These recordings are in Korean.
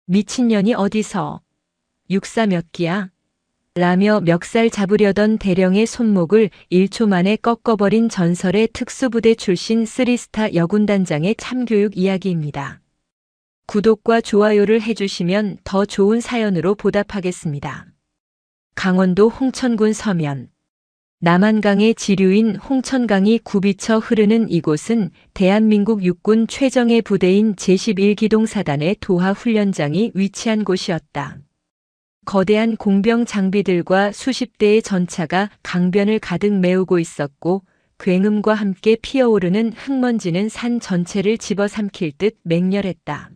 미친년이 어디서 육사 몇 기야? 라며 멱살 잡으려던 대령의 손목을 1초 만에 꺾어버린 전설의 특수부대 출신 3스타 여군단장의 참교육 이야기입니다. 구독과 좋아요를 해주시면 더 좋은 사연으로 보답하겠습니다. 강원도 홍천군 서면. 남한강의 지류인 홍천강이 굽이쳐 흐르는 이곳은 대한민국 육군 최정예 부대인 제11기동사단의 도하 훈련장이 위치한 곳이었다. 거대한 공병 장비들과 수십 대의 전차가 강변을 가득 메우고 있었고 굉음과 함께 피어오르는 흙먼지는 산 전체를 집어삼킬 듯 맹렬했다.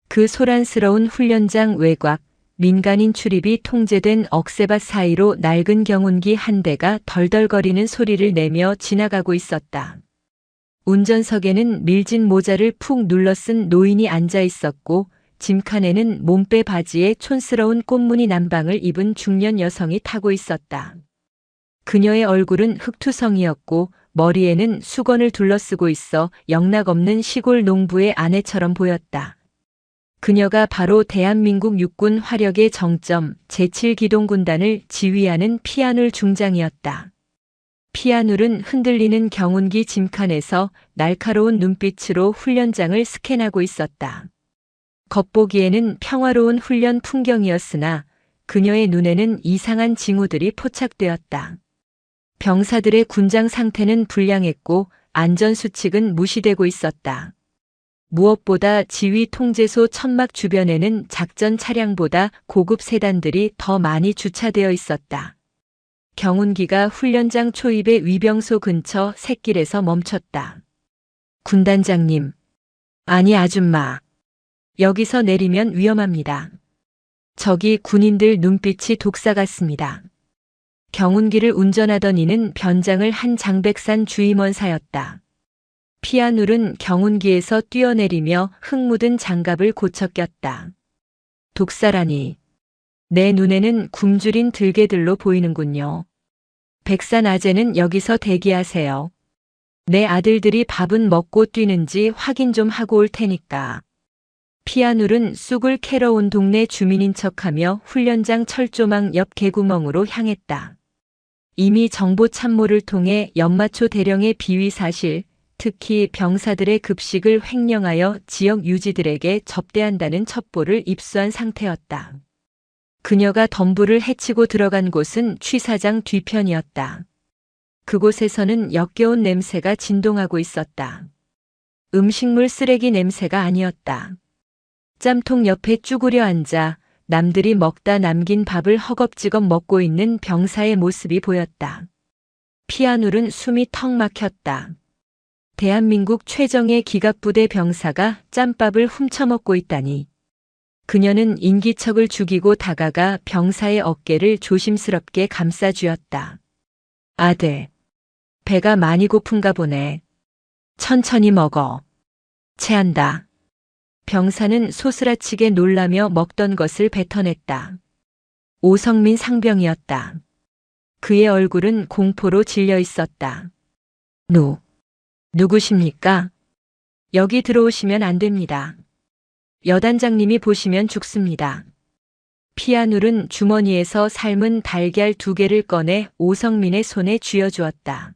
그 소란스러운 훈련장 외곽, 민간인 출입이 통제된 억새밭 사이로 낡은 경운기 한 대가 덜덜거리는 소리를 내며 지나가고 있었다. 운전석에는 밀진 모자를 푹 눌러 쓴 노인이 앉아 있었고 짐칸에는 몸빼 바지에 촌스러운 꽃무늬 남방을 입은 중년 여성이 타고 있었다. 그녀의 얼굴은 흑투성이었고 머리에는 수건을 둘러쓰고 있어 영락없는 시골 농부의 아내처럼 보였다. 그녀가 바로 대한민국 육군 화력의 정점 제7기동군단을 지휘하는 피아눌 중장이었다. 피아눌은 흔들리는 경운기 짐칸에서 날카로운 눈빛으로 훈련장을 스캔하고 있었다. 겉보기에는 평화로운 훈련 풍경이었으나 그녀의 눈에는 이상한 징후들이 포착되었다. 병사들의 군장 상태는 불량했고 안전수칙은 무시되고 있었다. 무엇보다 지휘 통제소 천막 주변에는 작전 차량보다 고급 세단들이 더 많이 주차되어 있었다. 경운기가 훈련장 초입의 위병소 근처 샛길에서 멈췄다. 군단장님. 아니 아줌마. 여기서 내리면 위험합니다. 저기 군인들 눈빛이 독사 같습니다. 경운기를 운전하던 이는 변장을 한 장백산 주임원사였다. 피아눌은 경운기에서 뛰어내리며 흙 묻은 장갑을 고쳐 꼈다. 독사라니. 내 눈에는 굶주린 들개들로 보이는군요. 백산 아재는 여기서 대기하세요. 내 아들들이 밥은 먹고 뛰는지 확인 좀 하고 올 테니까. 피아눌은 쑥을 캐러 온 동네 주민인 척하며 훈련장 철조망 옆 개구멍으로 향했다. 이미 정보 참모를 통해 연마초 대령의 비위 사실, 특히 병사들의 급식을 횡령하여 지역 유지들에게 접대한다는 첩보를 입수한 상태였다. 그녀가 덤불을 헤치고 들어간 곳은 취사장 뒤편이었다. 그곳에서는 역겨운 냄새가 진동하고 있었다. 음식물 쓰레기 냄새가 아니었다. 짬통 옆에 쭈그려 앉아 남들이 먹다 남긴 밥을 허겁지겁 먹고 있는 병사의 모습이 보였다. 피아눌은 숨이 턱 막혔다. 대한민국 최정예 기갑부대 병사가 짬밥을 훔쳐먹고 있다니. 그녀는 인기척을 죽이고 다가가 병사의 어깨를 조심스럽게 감싸쥐었다. 아들, 배가 많이 고픈가 보네. 천천히 먹어. 체한다. 병사는 소스라치게 놀라며 먹던 것을 뱉어냈다. 오성민 상병이었다. 그의 얼굴은 공포로 질려 있었다. 누구십니까? 여기 들어오시면 안 됩니다. 여단장님이 보시면 죽습니다. 피아눌은 주머니에서 삶은 달걀 2개를 꺼내 오성민의 손에 쥐어주었다.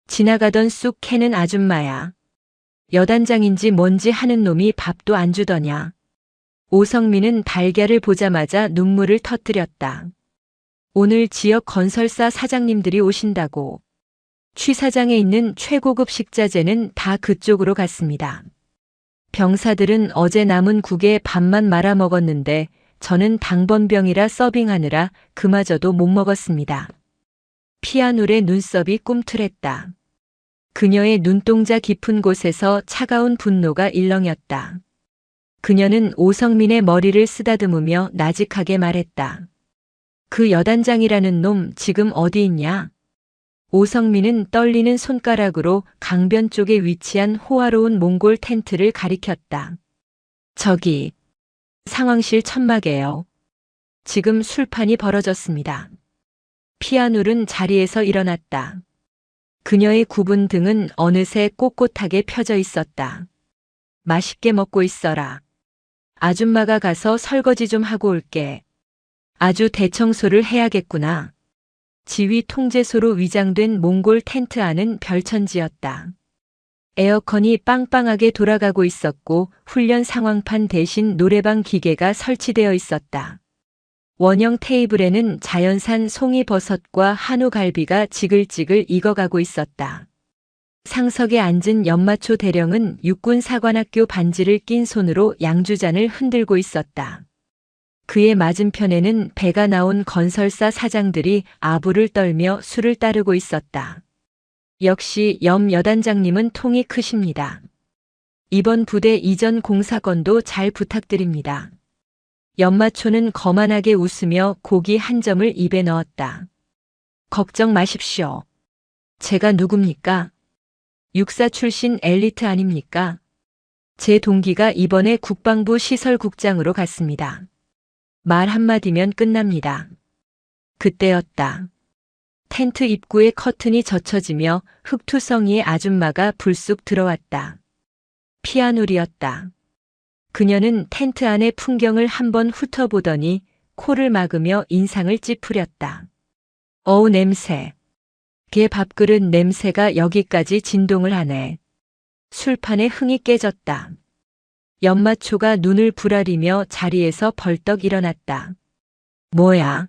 지나가던 쑥 캐는 아줌마야. 여단장인지 뭔지 하는 놈이 밥도 안 주더냐. 오성민은 달걀을 보자마자 눈물을 터뜨렸다. 오늘 지역 건설사 사장님들이 오신다고. 취사장에 있는 최고급 식자재는 다 그쪽으로 갔습니다. 병사들은 어제 남은 국에 밥만 말아 먹었는데 저는 당번병이라 서빙하느라 그마저도 못 먹었습니다. 피아눌의 눈썹이 꿈틀했다. 그녀의 눈동자 깊은 곳에서 차가운 분노가 일렁였다. 그녀는 오성민의 머리를 쓰다듬으며 나직하게 말했다. 그 여단장이라는 놈 지금 어디 있냐? 오성민은 떨리는 손가락으로 강변 쪽에 위치한 호화로운 몽골 텐트를 가리켰다. 저기, 상황실 천막에요. 지금 술판이 벌어졌습니다. 피아눌은 자리에서 일어났다. 그녀의 굽은 등은 어느새 꼿꼿하게 펴져 있었다. 맛있게 먹고 있어라. 아줌마가 가서 설거지 좀 하고 올게. 아주 대청소를 해야겠구나. 지휘 통제소로 위장된 몽골 텐트 안은 별천지였다. 에어컨이 빵빵하게 돌아가고 있었고 훈련 상황판 대신 노래방 기계가 설치되어 있었다. 원형 테이블에는 자연산 송이버섯과 한우갈비가 지글지글 익어가고 있었다. 상석에 앉은 연마초 대령은 육군사관학교 반지를 낀 손으로 양주잔을 흔들고 있었다. 그의 맞은편에는 배가 나온 건설사 사장들이 아부를 떨며 술을 따르고 있었다. 역시 염 여단장님은 통이 크십니다. 이번 부대 이전 공사건도 잘 부탁드립니다. 연마초는 거만하게 웃으며 고기 한 점을 입에 넣었다. 걱정 마십시오. 제가 누굽니까? 육사 출신 엘리트 아닙니까? 제 동기가 이번에 국방부 시설국장으로 갔습니다. 말 한마디면 끝납니다. 그때였다. 텐트 입구에 커튼이 젖혀지며 흑투성이의 아줌마가 불쑥 들어왔다. 피아누리였다. 그녀는 텐트 안의 풍경을 한번 훑어보더니 코를 막으며 인상을 찌푸렸다. 어우 냄새. 개 밥그릇 냄새가 여기까지 진동을 하네. 술판에 흥이 깨졌다. 연마초가 눈을 부라리며 자리에서 벌떡 일어났다. 뭐야?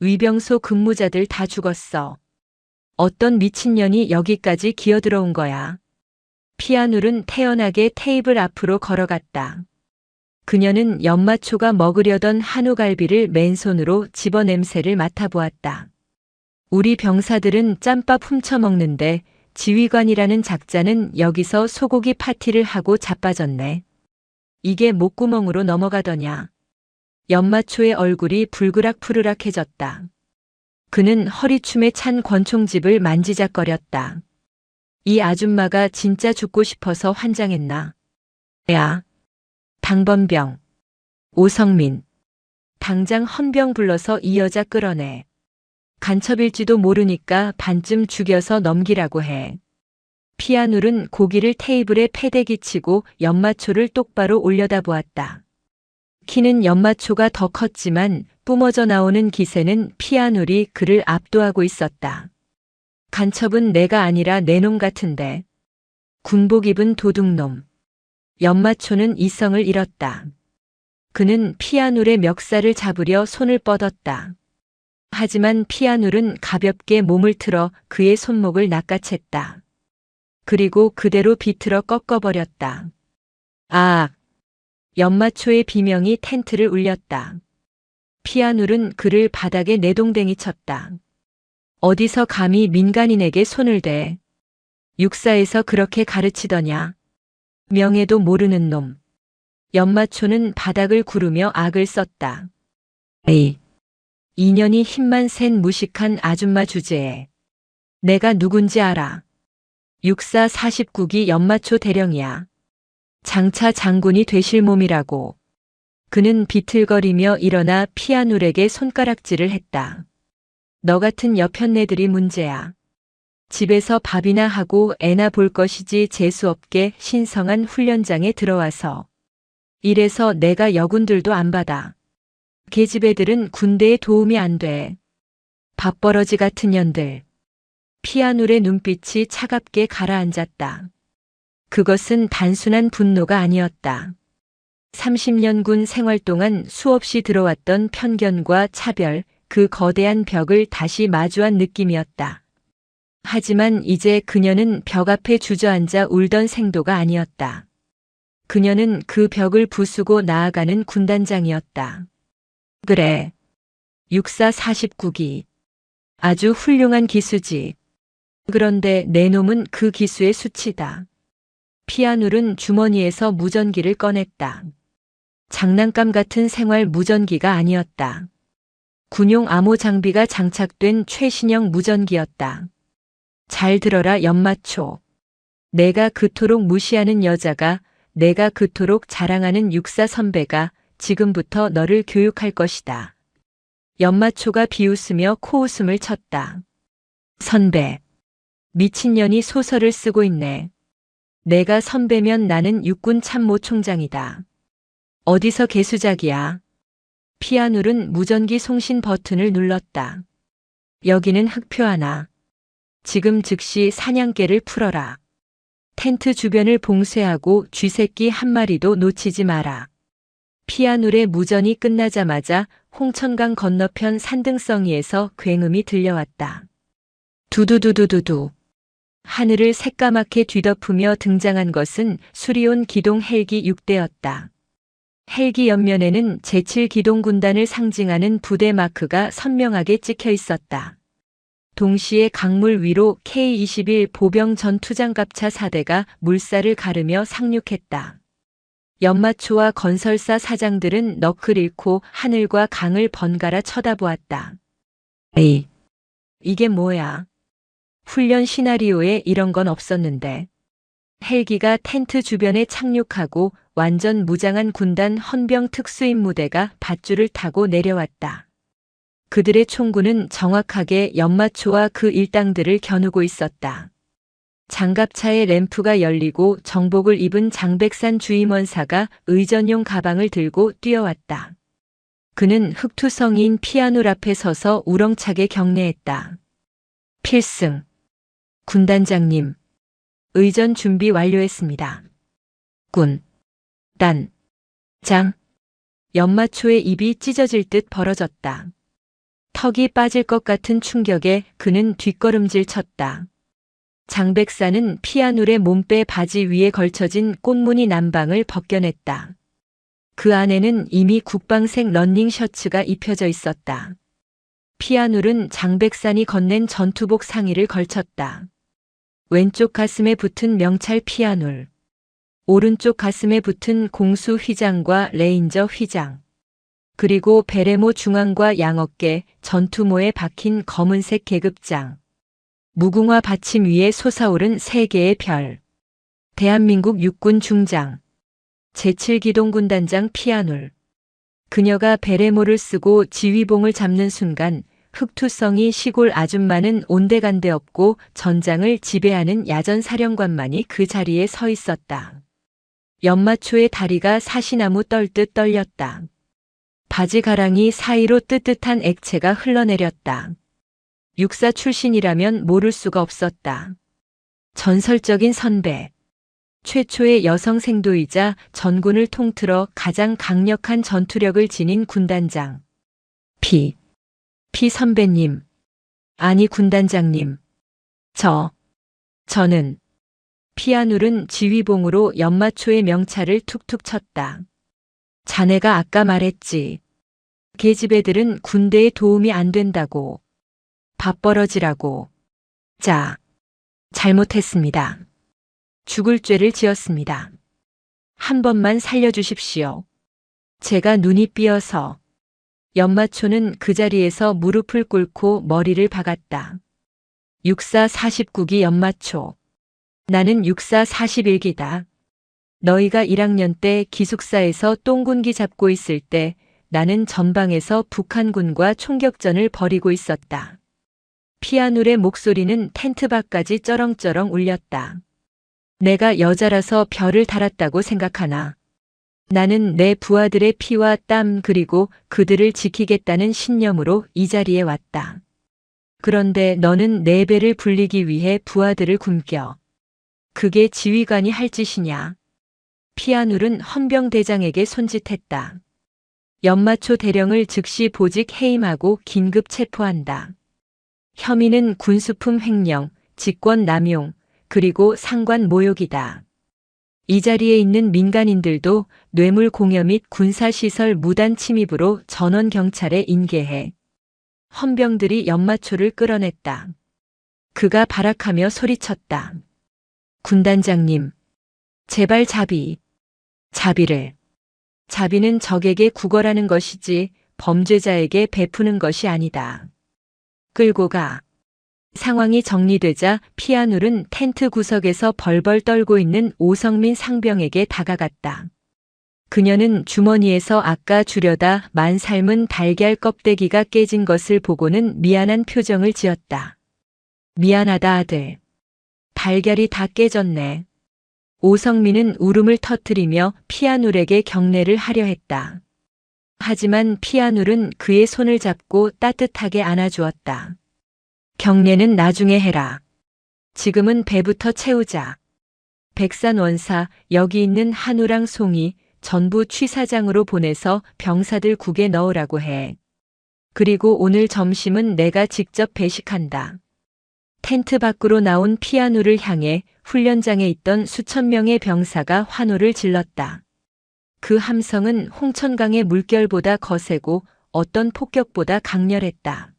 위병소 근무자들 다 죽었어. 어떤 미친년이 여기까지 기어들어온 거야. 피아눌은 태연하게 테이블 앞으로 걸어갔다. 그녀는 연마초가 먹으려던 한우갈비를 맨손으로 집어 냄새를 맡아보았다. 우리 병사들은 짬밥 훔쳐 먹는데 지휘관이라는 작자는 여기서 소고기 파티를 하고 자빠졌네. 이게 목구멍으로 넘어가더냐. 연마초의 얼굴이 불그락푸르락해졌다. 그는 허리춤에 찬 권총집을 만지작거렸다. 이 아줌마가 진짜 죽고 싶어서 환장했나? 야, 당번병, 오성민, 당장 헌병 불러서 이 여자 끌어내. 간첩일지도 모르니까 반쯤 죽여서 넘기라고 해. 피아눌은 고기를 테이블에 패대기 치고 연마초를 똑바로 올려다 보았다. 키는 연마초가 더 컸지만 뿜어져 나오는 기세는 피아눌이 그를 압도하고 있었다. 간첩은 내가 아니라 내 놈 같은데. 군복 입은 도둑놈. 연마초는 이성을 잃었다. 그는 피아눌의 멱살을 잡으려 손을 뻗었다. 하지만 피아눌은 가볍게 몸을 틀어 그의 손목을 낚아챘다. 그리고 그대로 비틀어 꺾어버렸다. 아! 연마초의 비명이 텐트를 울렸다. 피아눌은 그를 바닥에 내동댕이 쳤다. 어디서 감히 민간인에게 손을 대. 육사에서 그렇게 가르치더냐. 명예도 모르는 놈. 연마초는 바닥을 구르며 악을 썼다. 에이. 인연이 힘만 센 무식한 아줌마 주제에. 내가 누군지 알아. 육사 49기 연마초 대령이야. 장차 장군이 되실 몸이라고. 그는 비틀거리며 일어나 피아눌에게 손가락질을 했다. 너 같은 여편네들이 문제야. 집에서 밥이나 하고 애나 볼 것이지 재수없게 신성한 훈련장에 들어와서. 이래서 내가 여군들도 안 받아. 계집 애들은 군대에 도움이 안 돼. 밥버러지 같은 년들. 피아눌의 눈빛이 차갑게 가라앉았다. 그것은 단순한 분노가 아니었다. 30년 군 생활 동안 수없이 들어왔던 편견과 차별, 그 거대한 벽을 다시 마주한 느낌이었다. 하지만 이제 그녀는 벽 앞에 주저앉아 울던 생도가 아니었다. 그녀는 그 벽을 부수고 나아가는 군단장이었다. 그래. 육사 49기. 아주 훌륭한 기수지. 그런데 내 놈은 그 기수의 수치다. 피아눌은 주머니에서 무전기를 꺼냈다. 장난감 같은 생활 무전기가 아니었다. 군용 암호 장비가 장착된 최신형 무전기였다. 잘 들어라 연마초. 내가 그토록 무시하는 여자가, 내가 그토록 자랑하는 육사 선배가 지금부터 너를 교육할 것이다. 연마초가 비웃으며 코웃음을 쳤다. 선배. 미친년이 소설을 쓰고 있네. 내가 선배면 나는 육군 참모총장이다. 어디서 개수작이야? 피아놀은 무전기 송신 버튼을 눌렀다. 여기는 흑표 하나. 지금 즉시 사냥개를 풀어라. 텐트 주변을 봉쇄하고 쥐새끼 한 마리도 놓치지 마라. 피아놀의 무전이 끝나자마자 홍천강 건너편 산등성이에서 굉음이 들려왔다. 두두두두두두. 하늘을 새까맣게 뒤덮으며 등장한 것은 수리온 기동 헬기 6대였다. 헬기 옆면에는 제7기동군단을 상징하는 부대 마크가 선명하게 찍혀 있었다. 동시에 강물 위로 K-21 보병 전투장갑차 4대가 물살을 가르며 상륙했다. 연마초와 건설사 사장들은 넋을 잃고 하늘과 강을 번갈아 쳐다보았다. 에이, 이게 뭐야? 훈련 시나리오에 이런 건 없었는데. 헬기가 텐트 주변에 착륙하고 완전 무장한 군단 헌병 특수임무대가 밧줄을 타고 내려왔다. 그들의 총구는 정확하게 연마초와 그 일당들을 겨누고 있었다. 장갑차의 램프가 열리고 정복을 입은 장백산 주임원사가 의전용 가방을 들고 뛰어왔다. 그는 흑투성이인 피아놀 앞에 서서 우렁차게 경례했다. 필승. 군단장님. 의전 준비 완료했습니다. 군. 단. 장. 연마초의 입이 찢어질 듯 벌어졌다. 턱이 빠질 것 같은 충격에 그는 뒷걸음질 쳤다. 장백사는 피아놀의 몸빼 바지 위에 걸쳐진 꽃무늬 남방을 벗겨냈다. 그 안에는 이미 국방색 러닝 셔츠가 입혀져 있었다. 피아놀은 장백산이 건넨 전투복 상의를 걸쳤다. 왼쪽 가슴에 붙은 명찰 피아놀, 오른쪽 가슴에 붙은 공수 휘장과 레인저 휘장, 그리고 베레모 중앙과 양어깨, 전투모에 박힌 검은색 계급장, 무궁화 받침 위에 솟아오른 3개의 별, 대한민국 육군 중장, 제7기동군단장 피아놀. 그녀가 베레모를 쓰고 지휘봉을 잡는 순간 흑투성이 시골 아줌마는 온데간데 없고 전장을 지배하는 야전사령관만이 그 자리에 서 있었다. 연마초의 다리가 사시나무 떨듯 떨렸다. 바지 가랑이 사이로 뜨뜻한 액체가 흘러내렸다. 육사 출신이라면 모를 수가 없었다. 전설적인 선배. 최초의 여성 생도이자 전군을 통틀어 가장 강력한 전투력을 지닌 군단장. 피 선배님. 아니 군단장님. 저는. 피아놀은 지휘봉으로 연마초의 명찰을 툭툭 쳤다. 자네가 아까 말했지. 계집애들은 군대에 도움이 안 된다고. 밥벌어지라고. 자, 잘못했습니다. 죽을 죄를 지었습니다. 한 번만 살려주십시오. 제가 눈이 삐어서. 연마초는 그 자리에서 무릎을 꿇고 머리를 박았다. 육사 49기 연마초. 나는 육사 41기다. 너희가 1학년 때 기숙사에서 똥군기 잡고 있을 때 나는 전방에서 북한군과 총격전을 벌이고 있었다. 피아놀의 목소리는 텐트 밖까지 쩌렁쩌렁 울렸다. 내가 여자라서 별을 달았다고 생각하나? 나는 내 부하들의 피와 땀 그리고 그들을 지키겠다는 신념으로 이 자리에 왔다. 그런데 너는 내 배를 불리기 위해 부하들을 굶겨. 그게 지휘관이 할 짓이냐? 피아놀은 헌병대장에게 손짓했다. 연마초 대령을 즉시 보직 해임하고 긴급 체포한다. 혐의는 군수품 횡령, 직권 남용, 그리고 상관 모욕이다. 이 자리에 있는 민간인들도 뇌물 공여 및 군사시설 무단 침입으로 전원 경찰에 인계해. 헌병들이 연마초를 끌어냈다. 그가 발악하며 소리쳤다. 군단장님, 제발 자비를. 자비는 적에게 구걸하는 것이지 범죄자에게 베푸는 것이 아니다. 끌고 가. 상황이 정리되자 피아놀은 텐트 구석에서 벌벌 떨고 있는 오성민 상병에게 다가갔다. 그녀는 주머니에서 아까 주려다 만 삶은 달걀 껍데기가 깨진 것을 보고는 미안한 표정을 지었다. 미안하다 아들. 달걀이 다 깨졌네. 오성민은 울음을 터뜨리며 피아눌에게 경례를 하려 했다. 하지만 피아눌은 그의 손을 잡고 따뜻하게 안아주었다. 경례는 나중에 해라. 지금은 배부터 채우자. 백산 원사, 여기 있는 한우랑 송이 전부 취사장으로 보내서 병사들 국에 넣으라고 해. 그리고 오늘 점심은 내가 직접 배식한다. 텐트 밖으로 나온 피아누를 향해 훈련장에 있던 수천 명의 병사가 환호를 질렀다. 그 함성은 홍천강의 물결보다 거세고 어떤 폭격보다 강렬했다.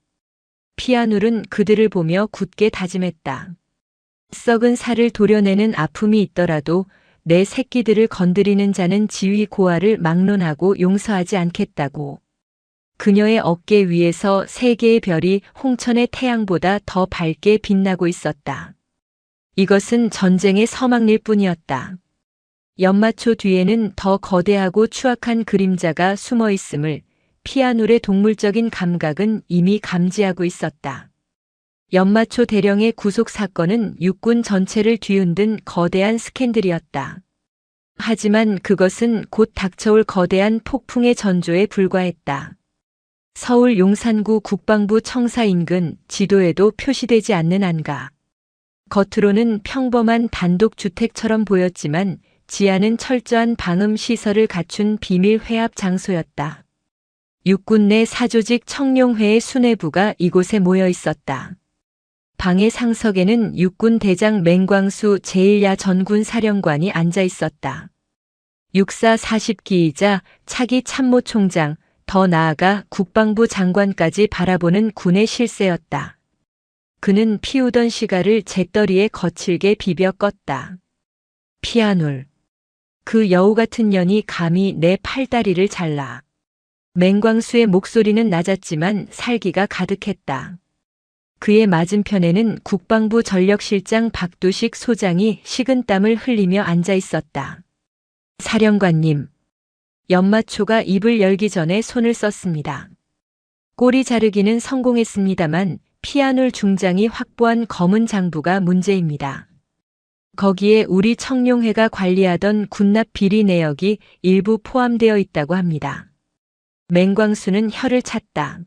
피아눌은 그들을 보며 굳게 다짐했다. 썩은 살을 도려내는 아픔이 있더라도 내 새끼들을 건드리는 자는 지위 고하를 막론하고 용서하지 않겠다고. 그녀의 어깨 위에서 세 개의 별이 홍천의 태양보다 더 밝게 빛나고 있었다. 이것은 전쟁의 서막일 뿐이었다. 연마초 뒤에는 더 거대하고 추악한 그림자가 숨어 있음을 피아눌의 동물적인 감각은 이미 감지하고 있었다. 연마초 대령의 구속 사건은 육군 전체를 뒤흔든 거대한 스캔들이었다. 하지만 그것은 곧 닥쳐올 거대한 폭풍의 전조에 불과했다. 서울 용산구 국방부 청사 인근 지도에도 표시되지 않는 안가. 겉으로는 평범한 단독주택처럼 보였지만 지하는 철저한 방음 시설을 갖춘 비밀 회합 장소였다. 육군 내 사조직 청룡회의 수뇌부가 이곳에 모여 있었다. 방의 상석에는 육군 대장 맹광수 제1야 전군 사령관이 앉아 있었다. 육사 40기이자 차기 참모총장, 더 나아가 국방부 장관까지 바라보는 군의 실세였다. 그는 피우던 시가를 재떨이에 거칠게 비벼 껐다. 피아눌. 그 여우 같은 년이 감히 내 팔다리를 잘라. 맹광수의 목소리는 낮았지만 살기가 가득했다. 그의 맞은편에는 국방부 전력실장 박두식 소장이 식은땀을 흘리며 앉아 있었다. 사령관님. 연마초가 입을 열기 전에 손을 썼습니다. 꼬리 자르기는 성공했습니다만 피아눌 중장이 확보한 검은 장부가 문제입니다. 거기에 우리 청룡회가 관리하던 군납 비리 내역이 일부 포함되어 있다고 합니다. 맹광수는 혀를 찼다.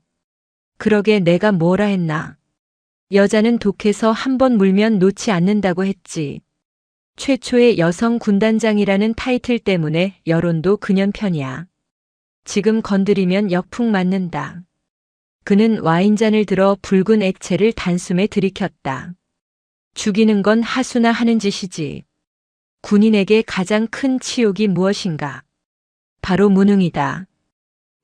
그러게 내가 뭐라 했나. 여자는 독해서 한 번 물면 놓지 않는다고 했지. 최초의 여성 군단장이라는 타이틀 때문에 여론도 그년 편이야. 지금 건드리면 역풍 맞는다. 그는 와인잔을 들어 붉은 액체를 단숨에 들이켰다. 죽이는 건 하수나 하는 짓이지. 군인에게 가장 큰 치욕이 무엇인가? 바로 무능이다.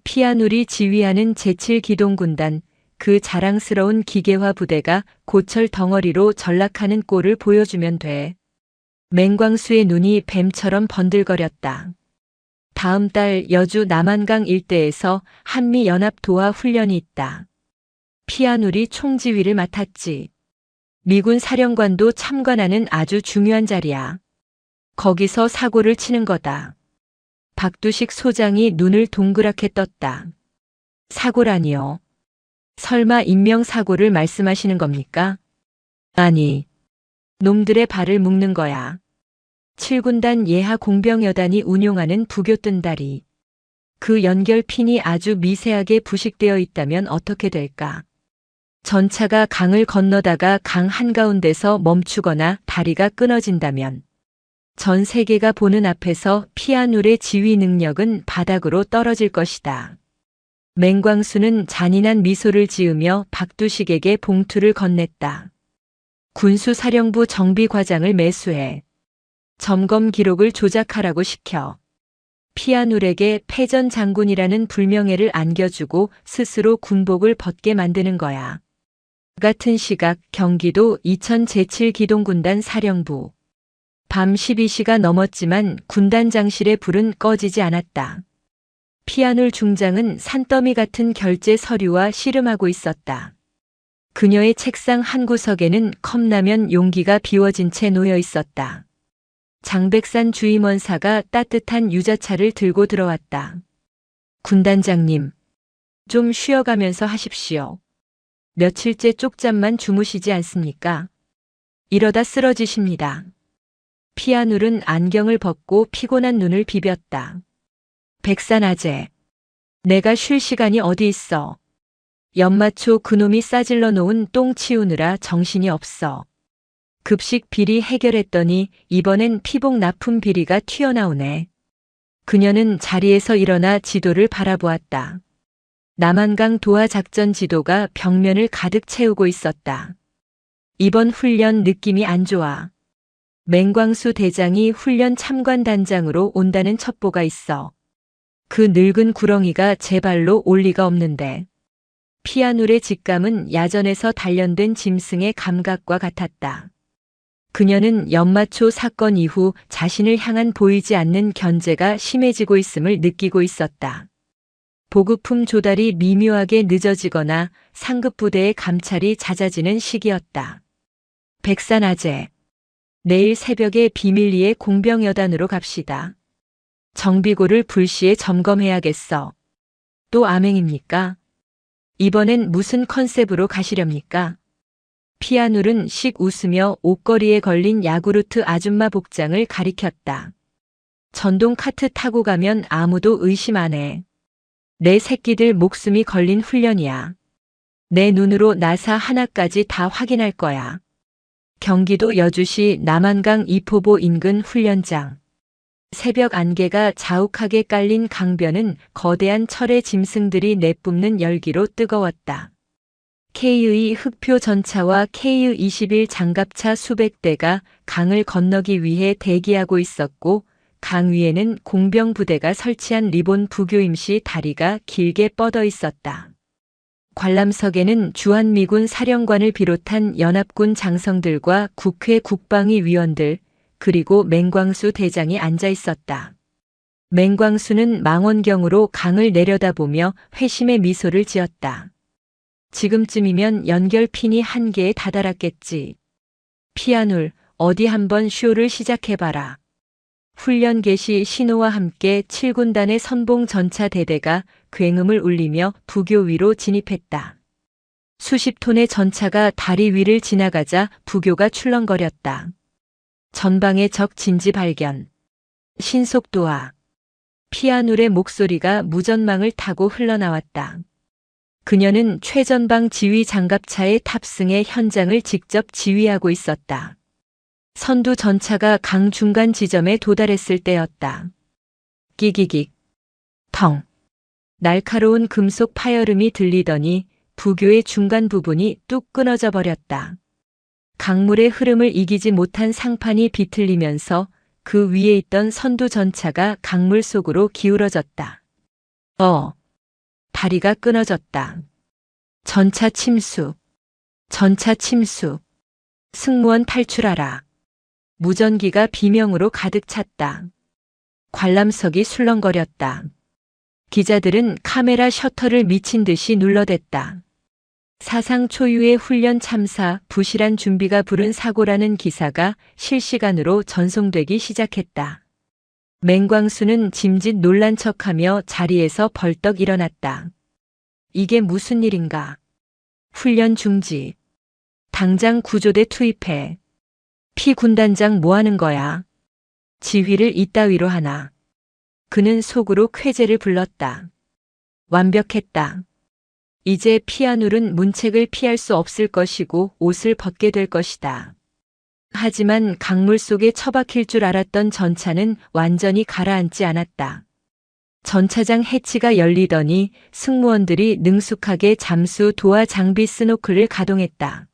피아눌이 지휘하는 제7기동군단, 그 자랑스러운 기계화 부대가 고철 덩어리로 전락하는 꼴을 보여주면 돼. 맹광수의 눈이 뱀처럼 번들거렸다. 다음 달 여주 남한강 일대에서 한미연합 도하 훈련이 있다. 피아눌이 총지휘를 맡았지. 미군 사령관도 참관하는 아주 중요한 자리야. 거기서 사고를 치는 거다. 박두식 소장이 눈을 동그랗게 떴다. 사고라니요. 설마 인명사고를 말씀하시는 겁니까? 아니. 놈들의 발을 묶는 거야. 7군단 예하 공병여단이 운용하는 부교뜬다리. 그 연결핀이 아주 미세하게 부식되어 있다면 어떻게 될까? 전차가 강을 건너다가 강 한가운데서 멈추거나 다리가 끊어진다면 전 세계가 보는 앞에서 피아눌의 지휘 능력은 바닥으로 떨어질 것이다. 맹광수는 잔인한 미소를 지으며 박두식에게 봉투를 건넸다. 군수사령부 정비과장을 매수해. 점검 기록을 조작하라고 시켜. 피아눌에게 패전 장군이라는 불명예를 안겨주고 스스로 군복을 벗게 만드는 거야. 같은 시각 경기도 이천 제7기동군단 사령부. 밤 12시가 넘었지만 군단장실의 불은 꺼지지 않았다. 피아눌 중장은 산더미 같은 결제 서류와 씨름하고 있었다. 그녀의 책상 한 구석에는 컵라면 용기가 비워진 채 놓여 있었다. 장백산 주임원사가 따뜻한 유자차를 들고 들어왔다. 군단장님, 좀 쉬어가면서 하십시오. 며칠째 쪽잠만 주무시지 않습니까? 이러다 쓰러지십니다. 피아눌은 안경을 벗고 피곤한 눈을 비볐다. 백산아재. 내가 쉴 시간이 어디 있어. 연마초 그놈이 싸질러 놓은 똥 치우느라 정신이 없어. 급식 비리 해결했더니 이번엔 피복 납품 비리가 튀어나오네. 그녀는 자리에서 일어나 지도를 바라보았다. 남한강 도하 작전 지도가 벽면을 가득 채우고 있었다. 이번 훈련 느낌이 안 좋아. 맹광수 대장이 훈련 참관단장으로 온다는 첩보가 있어. 그 늙은 구렁이가 제 발로 올 리가 없는데. 피아눌의 직감은 야전에서 단련된 짐승의 감각과 같았다. 그녀는 연마초 사건 이후 자신을 향한 보이지 않는 견제가 심해지고 있음을 느끼고 있었다. 보급품 조달이 미묘하게 늦어지거나 상급부대의 감찰이 잦아지는 시기였다. 백산아재. 내일 새벽에 비밀리에 공병여단으로 갑시다. 정비고를 불시에 점검해야겠어. 또 암행입니까? 이번엔 무슨 컨셉으로 가시렵니까? 피아눌은 씩 웃으며 옷걸이에 걸린 야구르트 아줌마 복장을 가리켰다. 전동 카트 타고 가면 아무도 의심 안 해. 내 새끼들 목숨이 걸린 훈련이야. 내 눈으로 나사 하나까지 다 확인할 거야. 경기도 여주시 남한강 이포보 인근 훈련장. 새벽 안개가 자욱하게 깔린 강변은 거대한 철의 짐승들이 내뿜는 열기로 뜨거웠다. K의 흑표 전차와 KU-21 장갑차 수백 대가 강을 건너기 위해 대기하고 있었고 강 위에는 공병 부대가 설치한 리본 부교임시 다리가 길게 뻗어 있었다. 관람석에는 주한미군 사령관을 비롯한 연합군 장성들과 국회 국방위 위원들 그리고 맹광수 대장이 앉아 있었다. 맹광수는 망원경으로 강을 내려다보며 회심의 미소를 지었다. 지금쯤이면 연결핀이 한개에 다다랐겠지. 피아눌, 어디 한번 쇼를 시작해봐라. 훈련 개시 신호와 함께 7군단의 선봉 전차 대대가 굉음을 울리며 부교 위로 진입했다. 수십 톤의 전차가 다리 위를 지나가자 부교가 출렁거렸다. 전방의 적 진지 발견. 신속도하. 피아눌의 목소리가 무전망을 타고 흘러나왔다. 그녀는 최전방 지휘 장갑차에 탑승해 현장을 직접 지휘하고 있었다. 선두 전차가 강 중간 지점에 도달했을 때였다. 끼기기. 텅. 날카로운 금속 파열음이 들리더니 부교의 중간 부분이 뚝 끊어져 버렸다. 강물의 흐름을 이기지 못한 상판이 비틀리면서 그 위에 있던 선두 전차가 강물 속으로 기울어졌다. 다리가 끊어졌다. 전차 침수. 전차 침수. 승무원 탈출하라. 무전기가 비명으로 가득 찼다. 관람석이 술렁거렸다. 기자들은 카메라 셔터를 미친 듯이 눌러댔다. 사상 초유의 훈련 참사, 부실한 준비가 부른 사고라는 기사가 실시간으로 전송되기 시작했다. 맹광수는 짐짓 놀란 척하며 자리에서 벌떡 일어났다. 이게 무슨 일인가? 훈련 중지. 당장 구조대 투입해. 피 군단장 뭐 하는 거야? 지휘를 이따위로 하나. 그는 속으로 쾌재를 불렀다. 완벽했다. 이제 피아눌은 문책을 피할 수 없을 것이고 옷을 벗게 될 것이다. 하지만 강물 속에 처박힐 줄 알았던 전차는 완전히 가라앉지 않았다. 전차장 해치가 열리더니 승무원들이 능숙하게 잠수 도하 장비 스노클을 가동했다.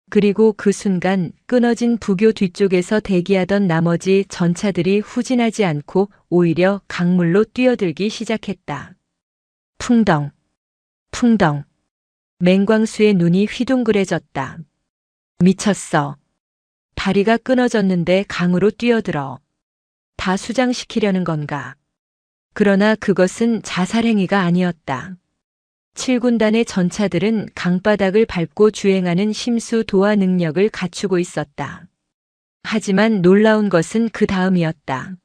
그리고 그 순간 끊어진 부교 뒤쪽에서 대기하던 나머지 전차들이 후진하지 않고 오히려 강물로 뛰어들기 시작했다. 풍덩, 풍덩. 맹광수의 눈이 휘둥그레졌다. 미쳤어. 다리가 끊어졌는데 강으로 뛰어들어. 다 수장시키려는 건가? 그러나 그것은 자살행위가 아니었다. 7군단의 전차들은 강바닥을 밟고 주행하는 심수 도하 능력을 갖추고 있었다. 하지만 놀라운 것은 그 다음이었다.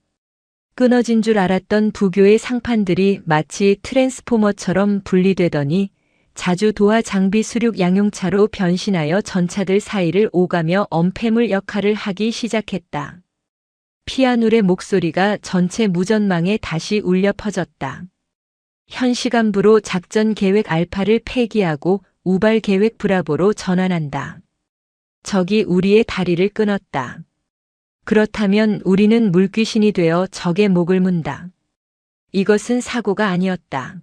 끊어진 줄 알았던 부교의 상판들이 마치 트랜스포머처럼 분리되더니 자주 도하 장비 수륙 양용차로 변신하여 전차들 사이를 오가며 엄폐물 역할을 하기 시작했다. 피아누의 목소리가 전체 무전망에 다시 울려 퍼졌다. 현 시간부로 작전 계획 알파를 폐기하고 우발 계획 브라보로 전환한다. 적이 우리의 다리를 끊었다. 그렇다면 우리는 물귀신이 되어 적의 목을 문다. 이것은 사고가 아니었다.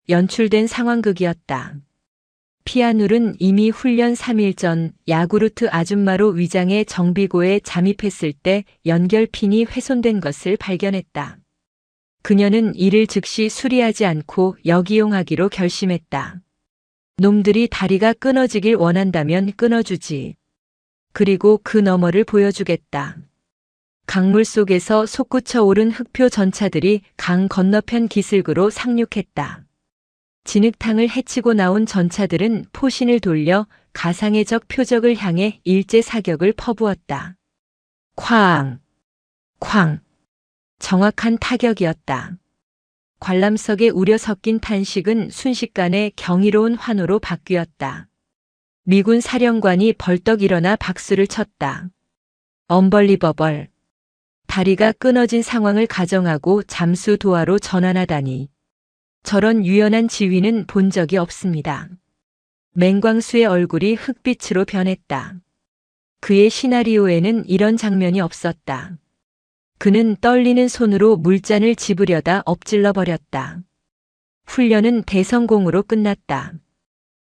연출된 상황극이었다. 피아눌은 이미 훈련 3일 전 야구르트 아줌마로 위장해 정비고에 잠입했을 때 연결핀이 훼손된 것을 발견했다. 그녀는 이를 즉시 수리하지 않고 역이용하기로 결심했다. 놈들이 다리가 끊어지길 원한다면 끊어주지. 그리고 그 너머를 보여주겠다. 강물 속에서 솟구쳐 오른 흑표 전차들이 강 건너편 기슭으로 상륙했다. 진흙탕을 헤치고 나온 전차들은 포신을 돌려 가상의 적 표적을 향해 일제 사격을 퍼부었다. 쾅! 쾅! 정확한 타격이었다. 관람석에 우려 섞인 탄식은 순식간에 경이로운 환호로 바뀌었다. 미군 사령관이 벌떡 일어나 박수를 쳤다. 언벌리버벌. 다리가 끊어진 상황을 가정하고 잠수 도하로 전환하다니. 저런 유연한 지휘는 본 적이 없습니다. 맹광수의 얼굴이 흑빛으로 변했다. 그의 시나리오에는 이런 장면이 없었다. 그는 떨리는 손으로 물잔을 집으려다 엎질러 버렸다. 훈련은 대성공으로 끝났다.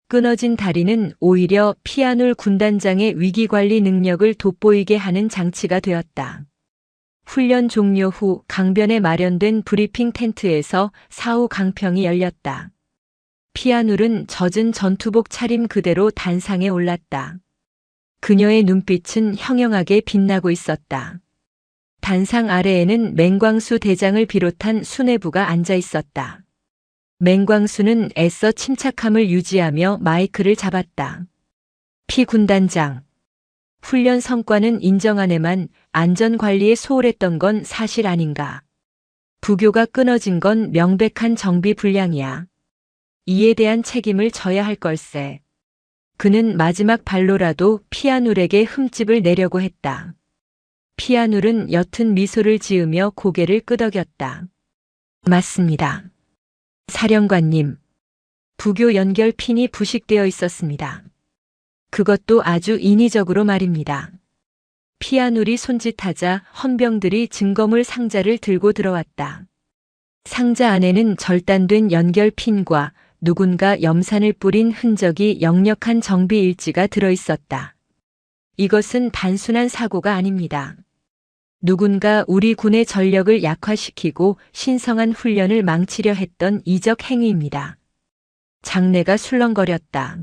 끊어진 다리는 오히려 피아눌 군단장의 위기관리 능력을 돋보이게 하는 장치가 되었다. 훈련 종료 후 강변에 마련된 브리핑 텐트에서 사후 강평이 열렸다. 피아눌은 젖은 전투복 차림 그대로 단상에 올랐다. 그녀의 눈빛은 형형하게 빛나고 있었다. 단상 아래에는 맹광수 대장을 비롯한 수뇌부가 앉아 있었다. 맹광수는 애써 침착함을 유지하며 마이크를 잡았다. 피 군단장. 훈련 성과는 인정하네만 안전관리에 소홀했던 건 사실 아닌가. 부교가 끊어진 건 명백한 정비 불량이야. 이에 대한 책임을 져야 할 걸세. 그는 마지막 발로라도 피아눌에게 흠집을 내려고 했다. 피아눌은 옅은 미소를 지으며 고개를 끄덕였다. 맞습니다. 사령관님. 부교 연결 핀이 부식되어 있었습니다. 그것도 아주 인위적으로 말입니다. 피아눌이 손짓하자 헌병들이 증거물 상자를 들고 들어왔다. 상자 안에는 절단된 연결 핀과 누군가 염산을 뿌린 흔적이 역력한 정비 일지가 들어있었다. 이것은 단순한 사고가 아닙니다. 누군가 우리 군의 전력을 약화시키고 신성한 훈련을 망치려 했던 이적 행위입니다. 장내가 술렁거렸다.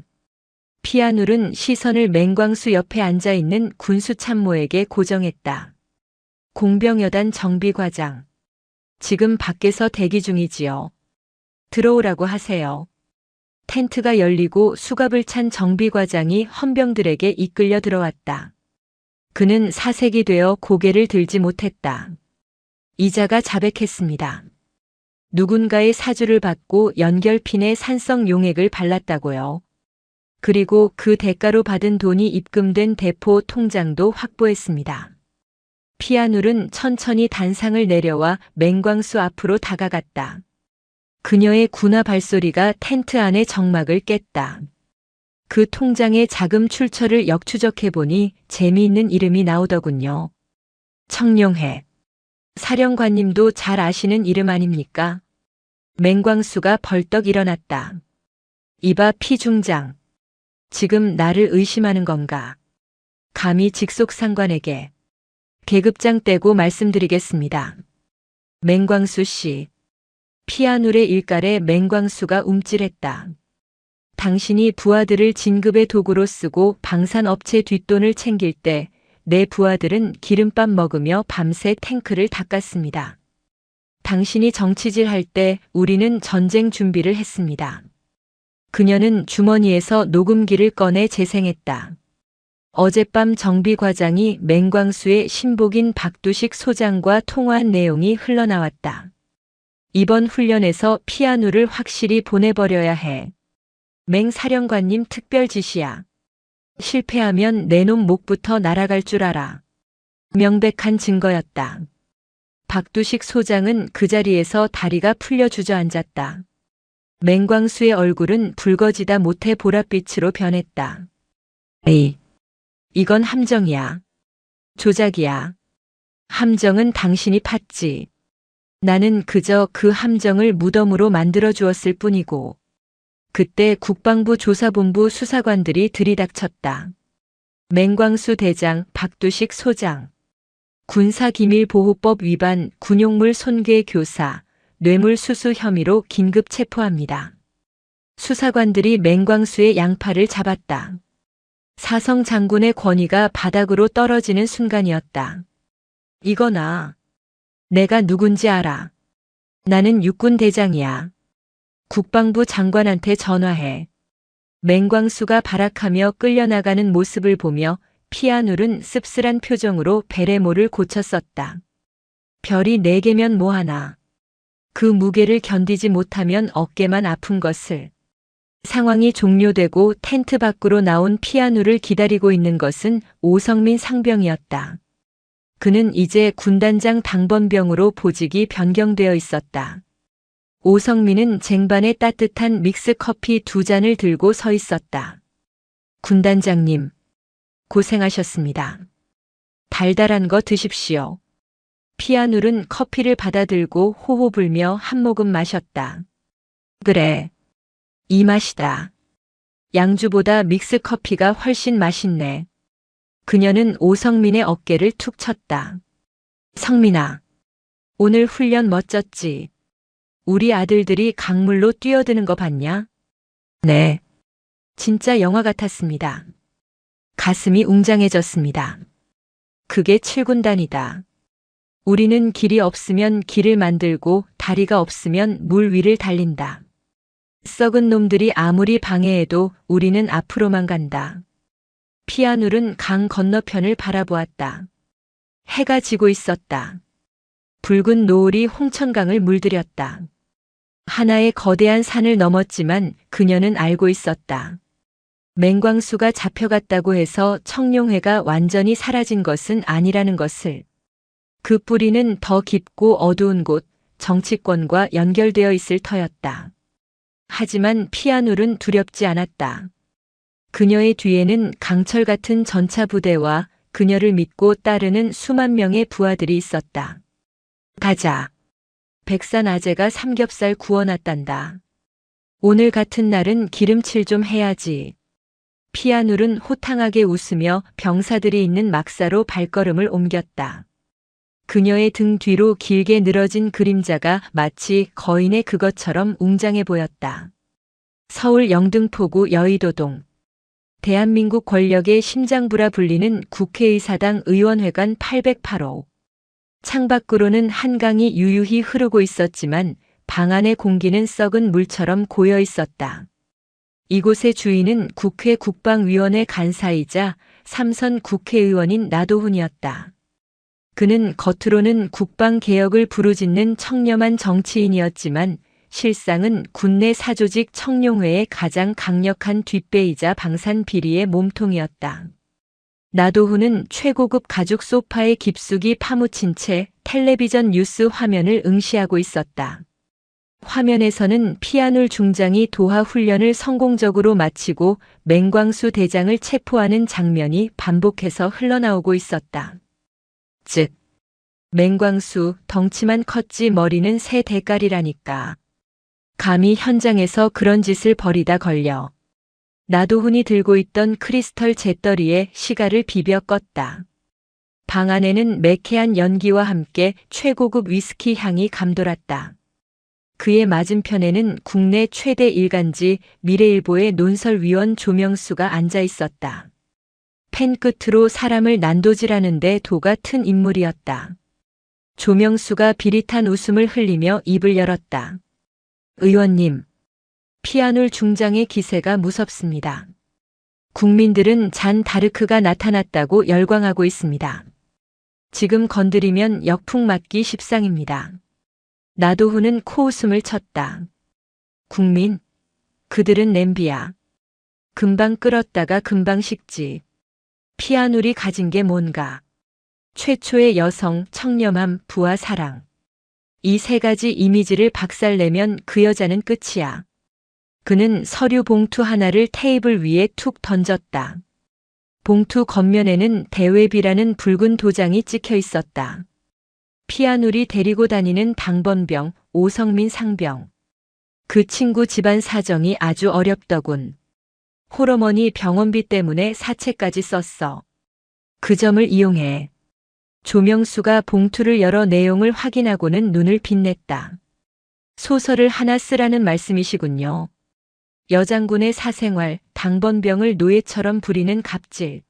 피아눌은 시선을 맹광수 옆에 앉아있는 군수 참모에게 고정했다. 공병여단 정비과장. 지금 밖에서 대기 중이지요. 들어오라고 하세요. 텐트가 열리고 수갑을 찬 정비과장이 헌병들에게 이끌려 들어왔다. 그는 사색이 되어 고개를 들지 못했다. 이자가 자백했습니다. 누군가의 사주를 받고 연결핀에 산성 용액을 발랐다고요. 그리고 그 대가로 받은 돈이 입금된 대포 통장도 확보했습니다. 피아눌은 천천히 단상을 내려와 맹광수 앞으로 다가갔다. 그녀의 군화 발소리가 텐트 안의 정막을 깼다. 그 통장의 자금 출처를 역추적해보니 재미있는 이름이 나오더군요. 청룡해. 사령관님도 잘 아시는 이름 아닙니까? 맹광수가 벌떡 일어났다. 이봐 피중장. 지금 나를 의심하는 건가? 감히 직속상관에게. 계급장 떼고 말씀드리겠습니다. 맹광수 씨. 피아눌의 일갈에 맹광수가 움찔했다. 당신이 부하들을 진급의 도구로 쓰고 방산업체 뒷돈을 챙길 때 내 부하들은 기름밥 먹으며 밤새 탱크를 닦았습니다. 당신이 정치질 할 때 우리는 전쟁 준비를 했습니다. 그녀는 주머니에서 녹음기를 꺼내 재생했다. 어젯밤 정비과장이 맹광수의 신복인 박두식 소장과 통화한 내용이 흘러나왔다. 이번 훈련에서 피아누를 확실히 보내버려야 해. 맹 사령관님 특별 지시야. 실패하면 내 놈 목부터 날아갈 줄 알아. 명백한 증거였다. 박두식 소장은 그 자리에서 다리가 풀려 주저앉았다. 맹광수의 얼굴은 붉어지다 못해 보랏빛으로 변했다. 에이, 이건 함정이야. 조작이야. 함정은 당신이 팠지. 나는 그저 그 함정을 무덤으로 만들어 주었을 뿐이고. 그때 국방부 조사본부 수사관들이 들이닥쳤다. 맹광수 대장, 박두식 소장. 군사기밀보호법 위반, 군용물 손괴 교사, 뇌물수수 혐의로 긴급 체포합니다. 수사관들이 맹광수의 양팔을 잡았다. 사성 장군의 권위가 바닥으로 떨어지는 순간이었다. 이거나. 내가 누군지 알아. 나는 육군 대장이야. 국방부 장관한테 전화해. 맹광수가 발악하며 끌려나가는 모습을 보며 피아눌은 씁쓸한 표정으로 베레모를 고쳤었다. 별이 4개면 뭐하나. 그 무게를 견디지 못하면 어깨만 아픈 것을. 상황이 종료되고 텐트 밖으로 나온 피아누를 기다리고 있는 것은 오성민 상병이었다. 그는 이제 군단장 당번병으로 보직이 변경되어 있었다. 오성민은 쟁반에 따뜻한 믹스커피 2잔을 들고 서 있었다. 군단장님, 고생하셨습니다. 달달한 거 드십시오. 피아눌은 커피를 받아들고 호호 불며 한 모금 마셨다. 그래, 이 맛이다. 양주보다 믹스커피가 훨씬 맛있네. 그녀는 오성민의 어깨를 툭 쳤다. 성민아, 오늘 훈련 멋졌지? 우리 아들들이 강물로 뛰어드는 거 봤냐? 네. 진짜 영화 같았습니다. 가슴이 웅장해졌습니다. 그게 7군단이다. 우리는 길이 없으면 길을 만들고 다리가 없으면 물 위를 달린다. 썩은 놈들이 아무리 방해해도 우리는 앞으로만 간다. 피아눌은 강 건너편을 바라보았다. 해가 지고 있었다. 붉은 노을이 홍천강을 물들였다. 하나의 거대한 산을 넘었지만 그녀는 알고 있었다. 맹광수가 잡혀갔다고 해서 청룡회가 완전히 사라진 것은 아니라는 것을. 그 뿌리는 더 깊고 어두운 곳, 정치권과 연결되어 있을 터였다. 하지만 피아눌은 두렵지 않았다. 그녀의 뒤에는 강철 같은 전차 부대와 그녀를 믿고 따르는 수만 명의 부하들이 있었다. 가자. 백산 아재가 삼겹살 구워놨단다. 오늘 같은 날은 기름칠 좀 해야지. 피아눌은 호탕하게 웃으며 병사들이 있는 막사로 발걸음을 옮겼다. 그녀의 등 뒤로 길게 늘어진 그림자가 마치 거인의 그것처럼 웅장해 보였다. 서울 영등포구 여의도동. 대한민국 권력의 심장부라 불리는 국회의사당 의원회관 808호. 창밖으로는 한강이 유유히 흐르고 있었지만 방 안의 공기는 썩은 물처럼 고여 있었다. 이곳의 주인은 국회 국방위원회 간사이자 삼선 국회의원인 나도훈이었다. 그는 겉으로는 국방개혁을 부르짖는 청렴한 정치인이었지만 실상은 군내 사조직 청룡회의 가장 강력한 뒷배이자 방산 비리의 몸통이었다. 나도훈은 최고급 가죽 소파에 깊숙이 파묻힌 채 텔레비전 뉴스 화면을 응시하고 있었다. 화면에서는 피아눌 중장이 도하 훈련을 성공적으로 마치고 맹광수 대장을 체포하는 장면이 반복해서 흘러나오고 있었다. 즉, 맹광수 덩치만 컸지 머리는 새 대깔이라니까. 감히 현장에서 그런 짓을 벌이다 걸려. 나도훈이 들고 있던 크리스털 잿더리에 시가를 비벼 껐다. 방 안에는 매캐한 연기와 함께 최고급 위스키 향이 감돌았다. 그의 맞은편에는 국내 최대 일간지 미래일보의 논설위원 조명수가 앉아 있었다. 펜 끝으로 사람을 난도질하는데 도가 튼 인물이었다. 조명수가 비릿한 웃음을 흘리며 입을 열었다. 의원님, 피아눌 중장의 기세가 무섭습니다. 국민들은 잔 다르크가 나타났다고 열광하고 있습니다. 지금 건드리면 역풍 맞기 십상입니다. 나도훈은 코웃음을 쳤다. 국민? 그들은 냄비야. 금방 끓었다가 금방 식지. 피아눌이 가진 게 뭔가. 최초의 여성, 청렴함, 부와 사랑. 이 세 가지 이미지를 박살내면 그 여자는 끝이야. 그는 서류 봉투 하나를 테이블 위에 툭 던졌다. 봉투 겉면에는 대외비라는 붉은 도장이 찍혀 있었다. 피아누리 데리고 다니는 당번병, 오성민 상병. 그 친구 집안 사정이 아주 어렵더군. 홀어머니 병원비 때문에 사채까지 썼어. 그 점을 이용해 조명수가 봉투를 열어 내용을 확인하고는 눈을 빛냈다. 소설을 하나 쓰라는 말씀이시군요. 여장군의 사생활, 당번병을 노예처럼 부리는 갑질.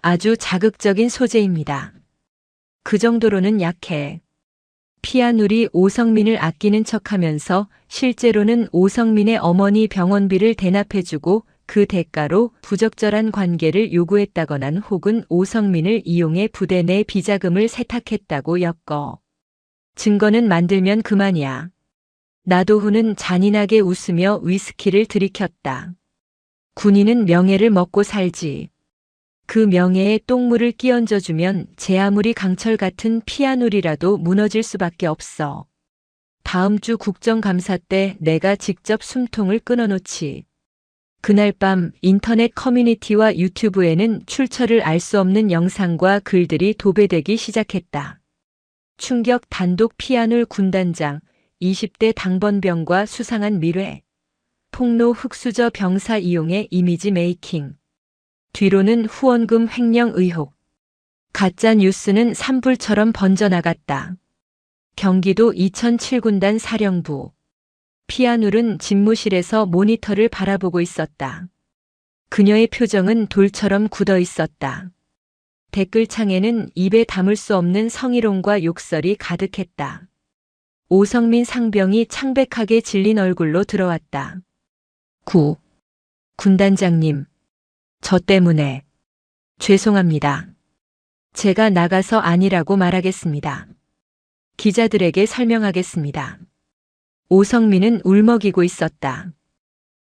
아주 자극적인 소재입니다. 그 정도로는 약해. 피아누리 오성민을 아끼는 척하면서 실제로는 오성민의 어머니 병원비를 대납해주고 그 대가로 부적절한 관계를 요구했다거나 혹은 오성민을 이용해 부대 내 비자금을 세탁했다고 엮어. 증거는 만들면 그만이야. 나도훈은 잔인하게 웃으며 위스키를 들이켰다. 군인은 명예를 먹고 살지. 그 명예에 똥물을 끼얹어주면 제 아무리 강철 같은 피아누리라도 무너질 수밖에 없어. 다음 주 국정감사 때 내가 직접 숨통을 끊어놓지. 그날 밤 인터넷 커뮤니티와 유튜브에는 출처를 알 수 없는 영상과 글들이 도배되기 시작했다. 충격 단독 피아놀 군단장, 20대 당번병과 수상한 미래. 폭로 흑수저 병사 이용의 이미지 메이킹. 뒤로는 후원금 횡령 의혹. 가짜 뉴스는 산불처럼 번져나갔다. 경기도 2007군단 사령부. 피아눌은 집무실에서 모니터를 바라보고 있었다. 그녀의 표정은 돌처럼 굳어 있었다. 댓글창에는 입에 담을 수 없는 성희롱과 욕설이 가득했다. 오성민 상병이 창백하게 질린 얼굴로 들어왔다. 군단장님. 저 때문에. 죄송합니다. 제가 나가서 아니라고 말하겠습니다. 기자들에게 설명하겠습니다. 오성민은 울먹이고 있었다.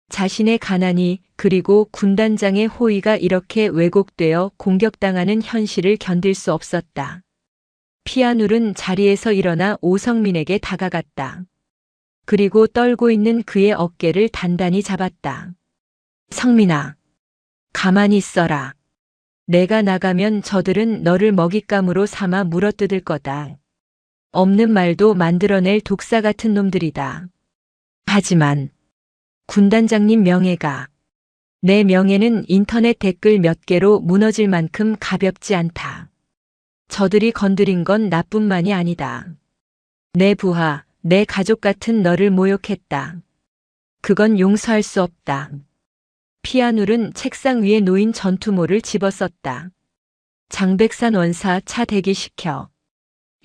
자신의 가난이 그리고 군단장의 호의가 이렇게 왜곡되어 공격당하는 현실을 견딜 수 없었다. 피아눌은 자리에서 일어나 오성민에게 다가갔다. 그리고 떨고 있는 그의 어깨를 단단히 잡았다. 성민아, 가만히 있어라. 내가 나가면 저들은 너를 먹잇감으로 삼아 물어뜯을 거다. 없는 말도 만들어낼 독사 같은 놈들이다. 하지만 군단장님 명예가, 내 명예는 인터넷 댓글 몇 개로 무너질 만큼 가볍지 않다. 저들이 건드린 건 나뿐만이 아니다. 내 부하, 내 가족 같은 너를 모욕했다. 그건 용서할 수 없다. 피아눌은 책상 위에 놓인 전투모를 집어썼다. 장백산 원사 차 대기시켜.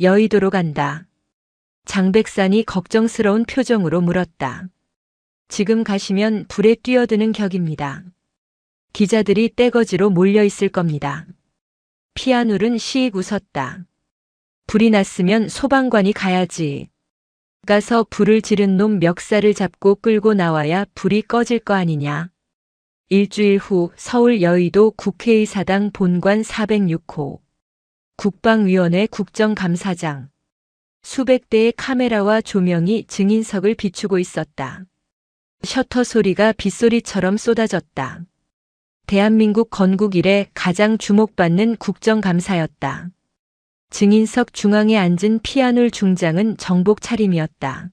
여의도로 간다. 장백산이 걱정스러운 표정으로 물었다. 지금 가시면 불에 뛰어드는 격입니다. 기자들이 떼거지로 몰려 있을 겁니다. 피아눌은 시익 웃었다. 불이 났으면 소방관이 가야지. 가서 불을 지른 놈 멱살을 잡고 끌고 나와야 불이 꺼질 거 아니냐. 일주일 후 서울 여의도 국회의사당 본관 406호. 국방위원회 국정감사장. 수백 대의 카메라와 조명이 증인석을 비추고 있었다. 셔터 소리가 빗소리처럼 쏟아졌다. 대한민국 건국 이래 가장 주목받는 국정감사였다. 증인석 중앙에 앉은 피아놀 중장은 정복 차림이었다.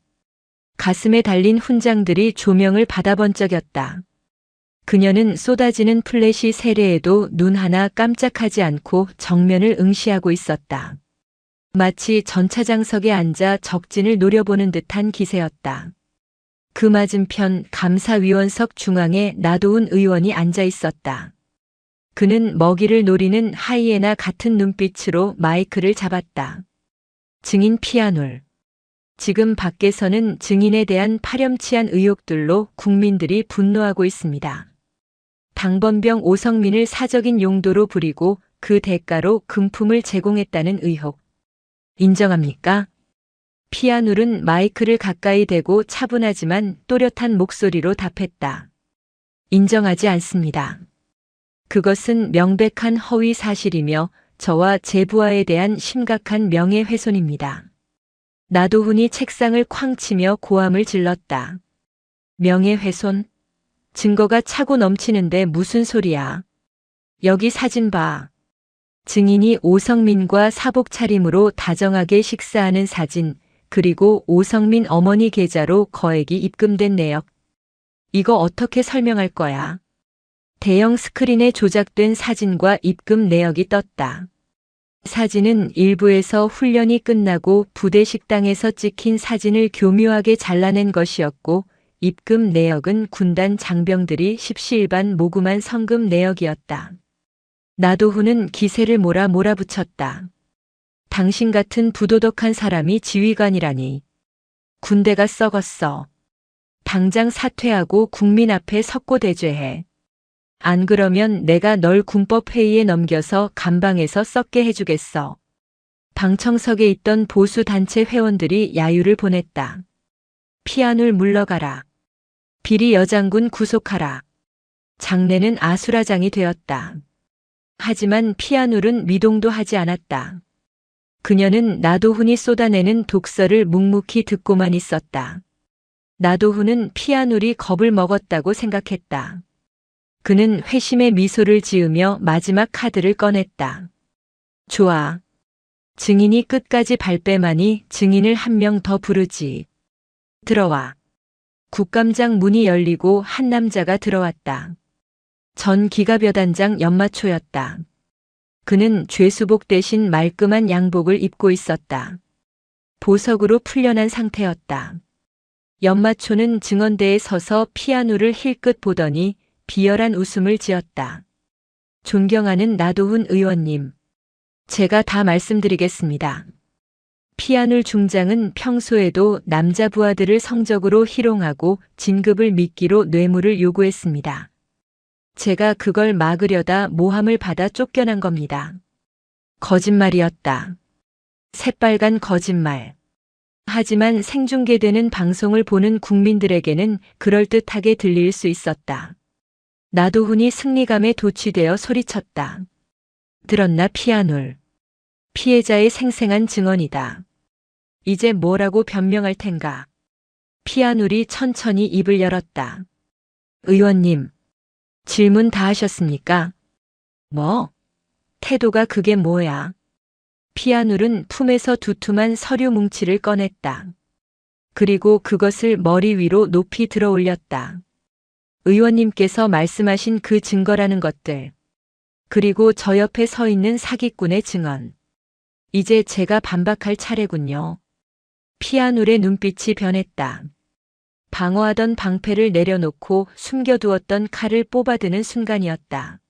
가슴에 달린 훈장들이 조명을 받아번쩍였다. 그녀는 쏟아지는 플래시 세례에도 눈 하나 깜짝하지 않고 정면을 응시하고 있었다. 마치 전차장석에 앉아 적진을 노려보는 듯한 기세였다. 그 맞은편 감사위원석 중앙에 나도훈 의원이 앉아 있었다. 그는 먹이를 노리는 하이에나 같은 눈빛으로 마이크를 잡았다. 증인 피아놀. 지금 밖에서는 증인에 대한 파렴치한 의혹들로 국민들이 분노하고 있습니다. 당번병 오성민을 사적인 용도로 부리고 그 대가로 금품을 제공했다는 의혹. 인정합니까? 피아눌은 마이크를 가까이 대고 차분하지만 또렷한 목소리로 답했다. 인정하지 않습니다. 그것은 명백한 허위 사실이며 저와 제 부하에 대한 심각한 명예훼손입니다. 나도훈이 책상을 쾅 치며 고함을 질렀다. 명예훼손? 증거가 차고 넘치는데 무슨 소리야? 여기 사진 봐. 증인이 오성민과 사복 차림으로 다정하게 식사하는 사진, 그리고 오성민 어머니 계좌로 거액이 입금된 내역. 이거 어떻게 설명할 거야? 대형 스크린에 조작된 사진과 입금 내역이 떴다. 사진은 일부에서 훈련이 끝나고 부대 식당에서 찍힌 사진을 교묘하게 잘라낸 것이었고, 입금 내역은 군단 장병들이 십시일반 모금한 성금 내역이었다. 나도훈은 기세를 몰아붙였다. 당신 같은 부도덕한 사람이 지휘관이라니. 군대가 썩었어. 당장 사퇴하고 국민 앞에 석고대죄해. 안 그러면 내가 널 군법회의에 넘겨서 감방에서 썩게 해주겠어. 방청석에 있던 보수단체 회원들이 야유를 보냈다. 피아눌 물러가라. 비리 여장군 구속하라. 장내는 아수라장이 되었다. 하지만 피아눌은 미동도 하지 않았다. 그녀는 나도훈이 쏟아내는 독설을 묵묵히 듣고만 있었다. 나도훈은 피아눌이 겁을 먹었다고 생각했다. 그는 회심의 미소를 지으며 마지막 카드를 꺼냈다. 좋아. 증인이 끝까지 발뺌하니 증인을 한 명 더 부르지. 들어와. 국감장 문이 열리고 한 남자가 들어왔다. 전 기갑여단장 연마초였다. 그는 죄수복 대신 말끔한 양복을 입고 있었다. 보석으로 풀려난 상태였다. 연마초는 증언대에 서서 피아누를 힐끗 보더니 비열한 웃음을 지었다. 존경하는 나도훈 의원님. 제가 다 말씀드리겠습니다. 피아눌 중장은 평소에도 남자 부하들을 성적으로 희롱하고 진급을 미끼로 뇌물을 요구했습니다. 제가 그걸 막으려다 모함을 받아 쫓겨난 겁니다. 거짓말이었다. 새빨간 거짓말. 하지만 생중계되는 방송을 보는 국민들에게는 그럴듯하게 들릴 수 있었다. 나도훈이 승리감에 도취되어 소리쳤다. 들었나 피아눌. 피해자의 생생한 증언이다. 이제 뭐라고 변명할 텐가. 피아눌이 천천히 입을 열었다. 의원님. 질문 다 하셨습니까? 뭐? 태도가 그게 뭐야? 피아눌은 품에서 두툼한 서류 뭉치를 꺼냈다. 그리고 그것을 머리 위로 높이 들어 올렸다. 의원님께서 말씀하신 그 증거라는 것들. 그리고 저 옆에 서 있는 사기꾼의 증언. 이제 제가 반박할 차례군요. 피아눌의 눈빛이 변했다. 방어하던 방패를 내려놓고 숨겨두었던 칼을 뽑아드는 순간이었다.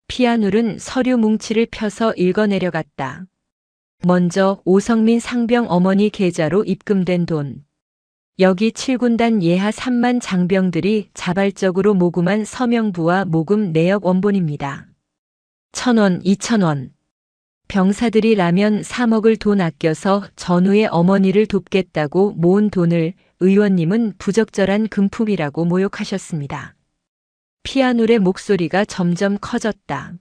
피아눌은 서류 뭉치를 펴서 읽어내려갔다. 먼저 오성민 상병 어머니 계좌로 입금된 돈. 여기 7군단 예하 3만 장병들이 자발적으로 모금한 서명부와 모금 내역 원본입니다. 1,000원, 2,000원. 병사들이 라면 사 먹을 돈 아껴서 전우의 어머니를 돕겠다고 모은 돈을 의원님은 부적절한 금품이라고 모욕하셨습니다. 피아눌의 목소리가 점점 커졌다.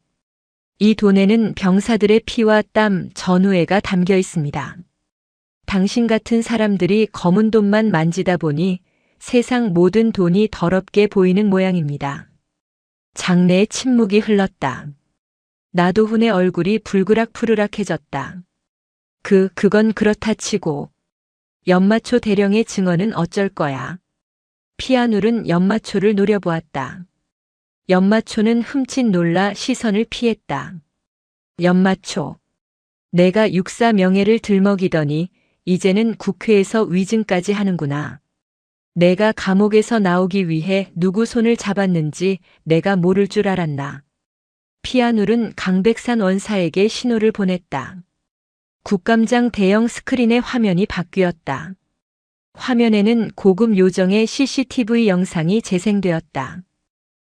이 돈에는 병사들의 피와 땀, 전우애가 담겨 있습니다. 당신 같은 사람들이 검은 돈만 만지다 보니 세상 모든 돈이 더럽게 보이는 모양입니다. 장내에 침묵이 흘렀다. 나도훈의 얼굴이 불그락푸르락해졌다. 그건 그렇다 치고. 연마초 대령의 증언은 어쩔 거야. 피아눌은 연마초를 노려보았다. 연마초는 흠칫 놀라 시선을 피했다. 연마초. 내가 육사 명예를 들먹이더니 이제는 국회에서 위증까지 하는구나. 내가 감옥에서 나오기 위해 누구 손을 잡았는지 내가 모를 줄 알았나. 피아눌은 강백산 원사에게 신호를 보냈다. 국감장 대형 스크린의 화면이 바뀌었다. 화면에는 고급 요정의 CCTV 영상이 재생되었다.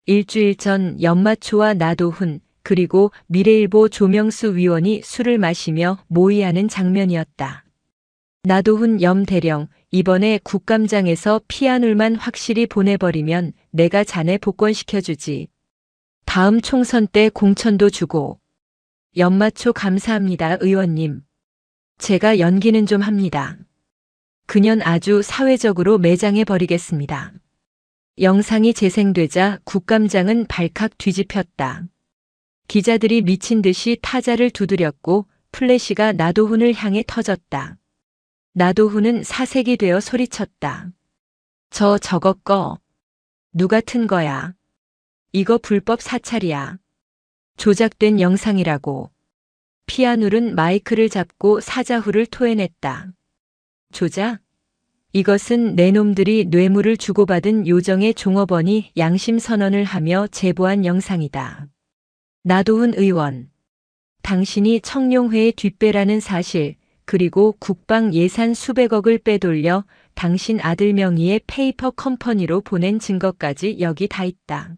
일주일 전 연마초와 나도훈 그리고 미래일보 조명수 위원이 술을 마시며 모의하는 장면이었다. 나도훈 염대령, 이번에 국감장에서 피아눌만 확실히 보내버리면 내가 자네 복권시켜주지. 다음 총선 때 공천도 주고. 연마초 감사합니다, 의원님. 제가 연기는 좀 합니다. 그년 아주 사회적으로 매장해 버리겠습니다. 영상이 재생되자 국감장은 발칵 뒤집혔다. 기자들이 미친 듯이 타자를 두드렸고 플래시가 나도훈을 향해 터졌다. 나도훈은 사색이 되어 소리쳤다. 저거 꺼. 누가 튼 거야? 이거 불법 사찰이야. 조작된 영상이라고. 피아누른 마이크를 잡고 사자후를 토해냈다. 조작? 이것은 내 놈들이 뇌물을 주고받은 요정의 종업원이 양심선언을 하며 제보한 영상이다. 나도훈 의원. 당신이 청룡회의 뒷배라는 사실, 그리고 국방 예산 수백억을 빼돌려 당신 아들 명의의 페이퍼 컴퍼니로 보낸 증거까지 여기 다 있다.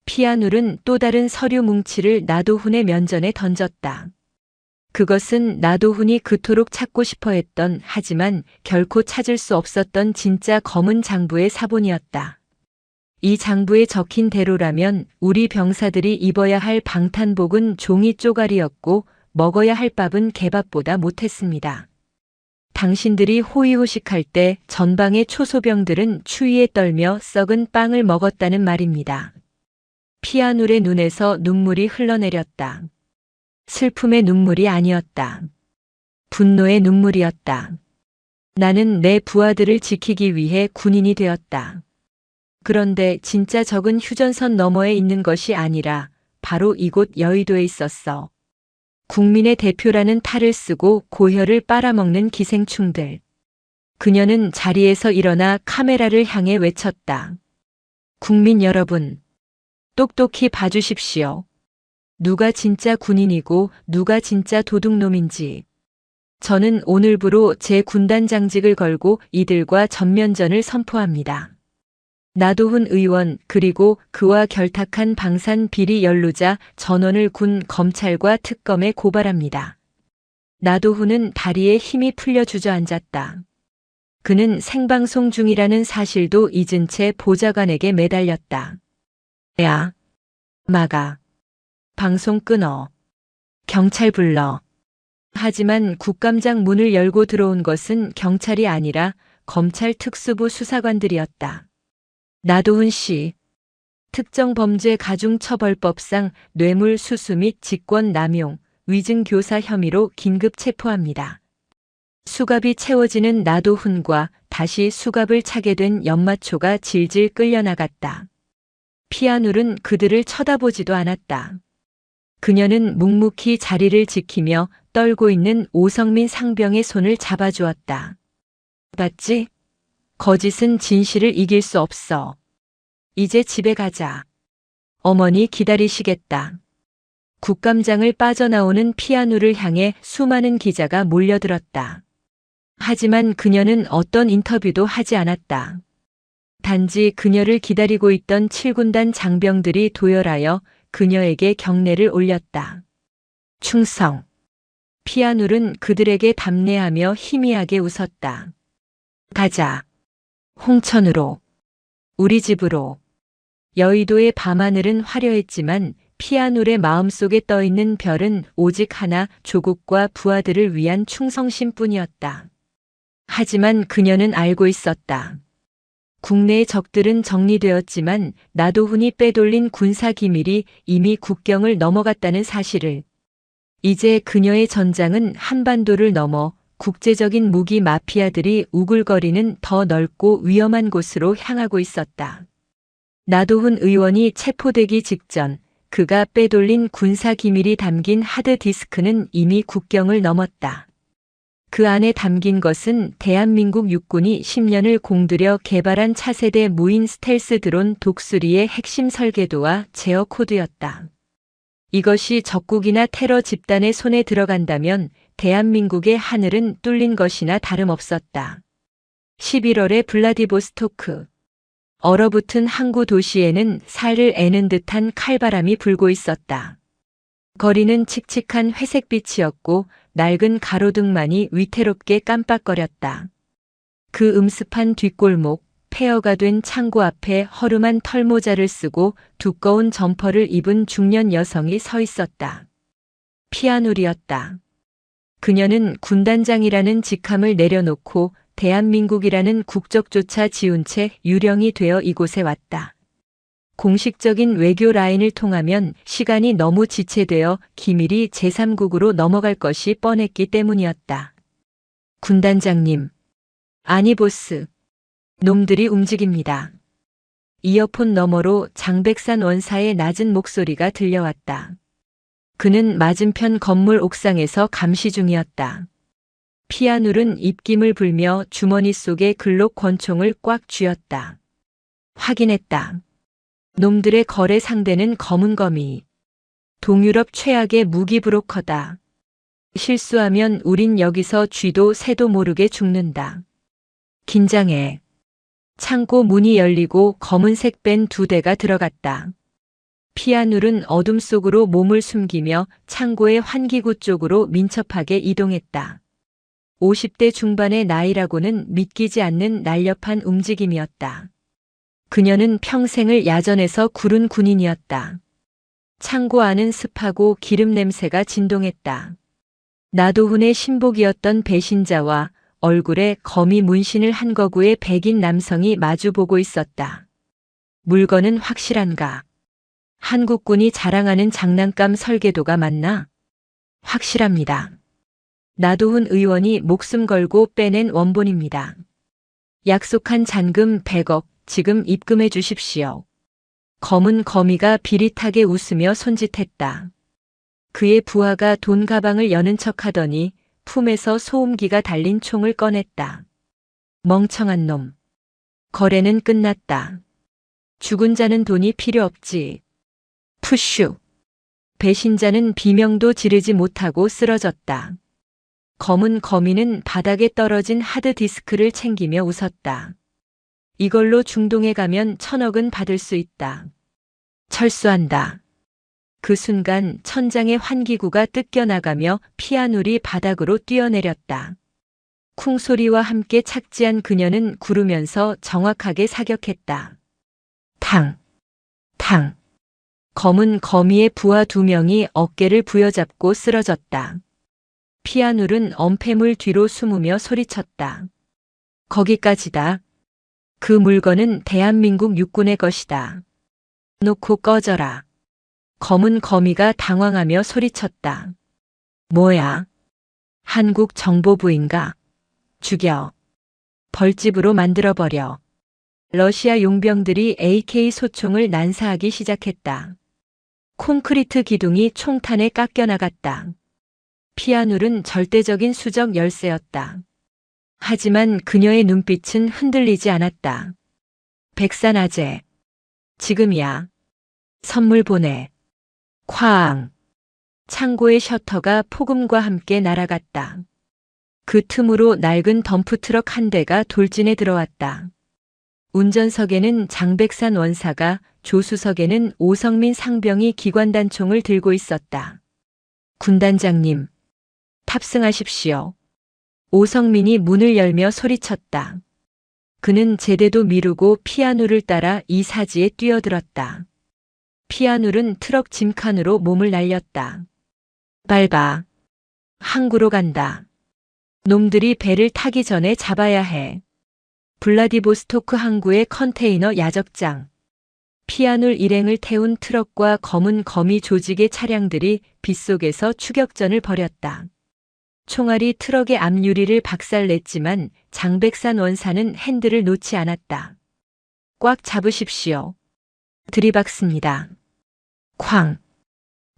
피아눌은 또 다른 서류 뭉치를 나도훈의 면전에 던졌다. 그것은 나도훈이 그토록 찾고 싶어 했던 하지만 결코 찾을 수 없었던 진짜 검은 장부의 사본이었다. 이 장부에 적힌 대로라면 우리 병사들이 입어야 할 방탄복은 종이 쪼가리였고 먹어야 할 밥은 개밥보다 못했습니다. 당신들이 호의호식할 때 전방의 초소병들은 추위에 떨며 썩은 빵을 먹었다는 말입니다. 피아눌의 눈에서 눈물이 흘러내렸다. 슬픔의 눈물이 아니었다. 분노의 눈물이었다. 나는 내 부하들을 지키기 위해 군인이 되었다. 그런데 진짜 적은 휴전선 너머에 있는 것이 아니라 바로 이곳 여의도에 있었어. 국민의 대표라는 탈을 쓰고 고혈을 빨아먹는 기생충들. 그녀는 자리에서 일어나 카메라를 향해 외쳤다. 국민 여러분, 똑똑히 봐주십시오. 누가 진짜 군인이고 누가 진짜 도둑놈인지. 저는 오늘부로 제 군단장직을 걸고 이들과 전면전을 선포합니다. 나도훈 의원 그리고 그와 결탁한 방산 비리 연루자 전원을 군 검찰과 특검에 고발합니다. 나도훈은 다리에 힘이 풀려 주저앉았다. 그는 생방송 중이라는 사실도 잊은 채 보좌관에게 매달렸다. 야, 막아. 방송 끊어. 경찰 불러. 하지만 국감장 문을 열고 들어온 것은 경찰이 아니라 검찰 특수부 수사관들이었다. 나도훈 씨, 특정범죄가중처벌법상 뇌물수수 및 직권남용, 위증교사 혐의로 긴급 체포합니다. 수갑이 채워지는 나도훈과 다시 수갑을 차게 된 연마초가 질질 끌려나갔다. 피아눌은 그들을 쳐다보지도 않았다. 그녀는 묵묵히 자리를 지키며 떨고 있는 오성민 상병의 손을 잡아주었다. 봤지? 거짓은 진실을 이길 수 없어. 이제 집에 가자. 어머니 기다리시겠다. 국감장을 빠져나오는 피아누를 향해 수많은 기자가 몰려들었다. 하지만 그녀는 어떤 인터뷰도 하지 않았다. 단지 그녀를 기다리고 있던 7군단 장병들이 도열하여 그녀에게 경례를 올렸다. 충성. 피아눌은 그들에게 답례하며 희미하게 웃었다. 가자. 홍천으로. 우리 집으로. 여의도의 밤하늘은 화려했지만 피아눌의 마음속에 떠있는 별은 오직 하나, 조국과 부하들을 위한 충성심뿐이었다. 하지만 그녀는 알고 있었다. 국내의 적들은 정리되었지만 나도훈이 빼돌린 군사기밀이 이미 국경을 넘어갔다는 사실을. 이제 그녀의 전장은 한반도를 넘어 국제적인 무기 마피아들이 우글거리는 더 넓고 위험한 곳으로 향하고 있었다. 나도훈 의원이 체포되기 직전 그가 빼돌린 군사기밀이 담긴 하드디스크는 이미 국경을 넘었다. 그 안에 담긴 것은 대한민국 육군이 10년을 공들여 개발한 차세대 무인 스텔스 드론 독수리의 핵심 설계도와 제어 코드였다. 이것이 적국이나 테러 집단의 손에 들어간다면 대한민국의 하늘은 뚫린 것이나 다름없었다. 11월의 블라디보스토크. 얼어붙은 항구 도시에는 살을 애는 듯한 칼바람이 불고 있었다. 거리는 칙칙한 회색빛이었고 낡은 가로등만이 위태롭게 깜빡거렸다. 그 음습한 뒷골목, 폐허가 된 창고 앞에 허름한 털모자를 쓰고 두꺼운 점퍼를 입은 중년 여성이 서 있었다. 피아놀이었다. 그녀는 군단장이라는 직함을 내려놓고 대한민국이라는 국적조차 지운 채 유령이 되어 이곳에 왔다. 공식적인 외교 라인을 통하면 시간이 너무 지체되어 기밀이 제3국으로 넘어갈 것이 뻔했기 때문이었다. 군단장님. 아니 보스. 놈들이 움직입니다. 이어폰 너머로 장백산 원사의 낮은 목소리가 들려왔다. 그는 맞은편 건물 옥상에서 감시 중이었다. 피아놀은 입김을 불며 주머니 속에 글록 권총을 꽉 쥐었다. 확인했다. 놈들의 거래 상대는 검은 거미. 동유럽 최악의 무기 브로커다. 실수하면 우린 여기서 쥐도 새도 모르게 죽는다. 긴장해. 창고 문이 열리고 검은색 밴 2대가 들어갔다. 피아놀은 어둠 속으로 몸을 숨기며 창고의 환기구 쪽으로 민첩하게 이동했다. 50대 중반의 나이라고는 믿기지 않는 날렵한 움직임이었다. 그녀는 평생을 야전에서 구른 군인이었다. 창고 안은 습하고 기름 냄새가 진동했다. 나도훈의 신복이었던 배신자와 얼굴에 거미 문신을 한 거구의 백인 남성이 마주보고 있었다. 물건은 확실한가? 한국군이 자랑하는 장난감 설계도가 맞나? 확실합니다. 나도훈 의원이 목숨 걸고 빼낸 원본입니다. 약속한 잔금 100억 지금 입금해 주십시오. 검은 거미가 비릿하게 웃으며 손짓했다. 그의 부하가 돈 가방을 여는 척하더니 품에서 소음기가 달린 총을 꺼냈다. 멍청한 놈. 거래는 끝났다. 죽은 자는 돈이 필요 없지. 푸슈. 배신자는 비명도 지르지 못하고 쓰러졌다. 검은 거미는 바닥에 떨어진 하드디스크를 챙기며 웃었다. 이걸로 중동에 가면 1000억은 받을 수 있다. 철수한다. 그 순간 천장의 환기구가 뜯겨나가며 피아놀이 바닥으로 뛰어내렸다. 쿵소리와 함께 착지한 그녀는 구르면서 정확하게 사격했다. 탕! 탕! 검은 거미의 부하 2명이 어깨를 부여잡고 쓰러졌다. 피아놀은 엄폐물 뒤로 숨으며 소리쳤다. 거기까지다. 그 물건은 대한민국 육군의 것이다. 놓고 꺼져라. 검은 거미가 당황하며 소리쳤다. 뭐야? 한국 정보부인가? 죽여. 벌집으로 만들어버려. 러시아 용병들이 AK 소총을 난사하기 시작했다. 콘크리트 기둥이 총탄에 깎여나갔다. 피아놀은 절대적인 수적 열세였다. 하지만 그녀의 눈빛은 흔들리지 않았다. 백산아재. 지금이야. 선물 보내. 쾅. 창고의 셔터가 폭음과 함께 날아갔다. 그 틈으로 낡은 덤프트럭 한 대가 돌진해 들어왔다. 운전석에는 장백산 원사가, 조수석에는 오성민 상병이 기관단총을 들고 있었다. 군단장님, 탑승하십시오. 오성민이 문을 열며 소리쳤다. 그는 제대도 미루고 피아놀을 따라 이 사지에 뛰어들었다. 피아놀은 트럭 짐칸으로 몸을 날렸다. 밟아. 항구로 간다. 놈들이 배를 타기 전에 잡아야 해. 블라디보스토크 항구의 컨테이너 야적장. 피아놀 일행을 태운 트럭과 검은 거미 조직의 차량들이 빗속에서 추격전을 벌였다. 총알이 트럭의 앞유리를 박살냈지만 장백산 원사는 핸들을 놓지 않았다. 꽉 잡으십시오. 들이박습니다. 쾅.